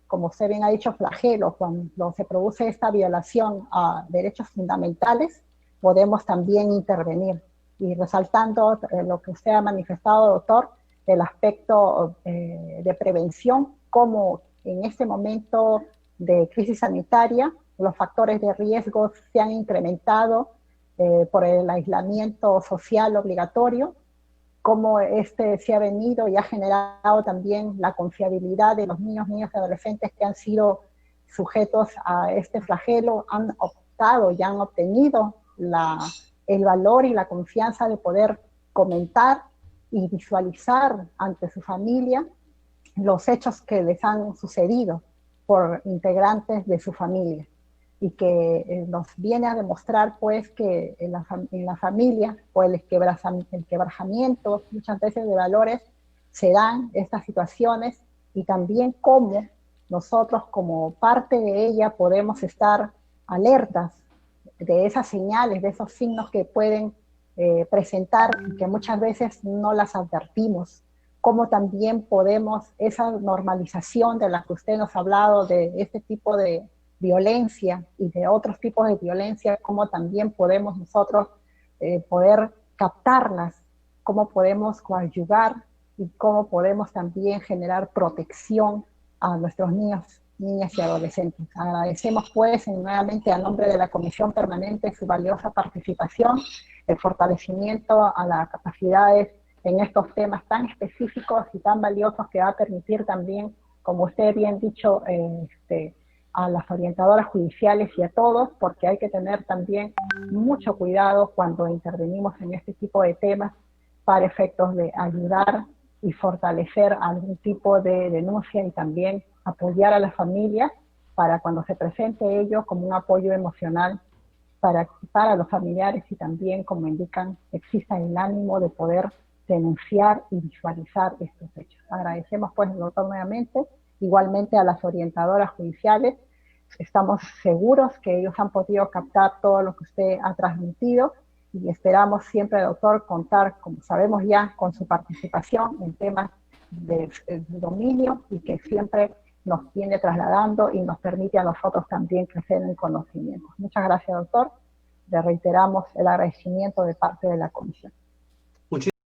como usted bien ha dicho, flagelo, cuando se produce esta violación a derechos fundamentales, podemos también intervenir. Y resaltando lo que usted ha manifestado, doctor, el aspecto de prevención, como en este momento de crisis sanitaria, los factores de riesgo se han incrementado por el aislamiento social obligatorio, cómo se ha venido y ha generado también la confiabilidad de los niños y adolescentes que han sido sujetos a este flagelo, han optado y han obtenido el valor y la confianza de poder comentar y visualizar ante su familia los hechos que les han sucedido por integrantes de su familia, y que nos viene a demostrar pues que en la familia, o el quebrajamiento muchas veces de valores, se dan estas situaciones, y también cómo nosotros como parte de ella podemos estar alertas de esas señales, de esos signos que pueden presentar, y que muchas veces no las advertimos cómo también podemos, esa normalización de la que usted nos ha hablado, de este tipo de violencia y de otros tipos de violencia, cómo también podemos nosotros poder captarlas, cómo podemos coadyuvar y cómo podemos también generar protección a nuestros niños, niñas y adolescentes. Agradecemos pues nuevamente a nombre de la Comisión Permanente su valiosa participación, el fortalecimiento a las capacidades en estos temas tan específicos y tan valiosos que va a permitir también, como usted bien dicho, a las orientadoras judiciales y a todos, porque hay que tener también mucho cuidado cuando intervenimos en este tipo de temas para efectos de ayudar y fortalecer algún tipo de denuncia y también apoyar a las familias para cuando se presente ello como un apoyo emocional para los familiares y también, como indican, exista el ánimo de poder denunciar y visualizar estos hechos. Agradecemos pues, doctor, nuevamente, igualmente a las orientadoras judiciales. Estamos seguros que ellos han podido captar todo lo que usted ha transmitido y esperamos siempre, doctor, contar, como sabemos ya, con su participación en temas de dominio y que siempre nos viene trasladando y nos permite a nosotros también crecer en conocimiento. Muchas gracias, doctor. Le reiteramos el agradecimiento de parte de la comisión.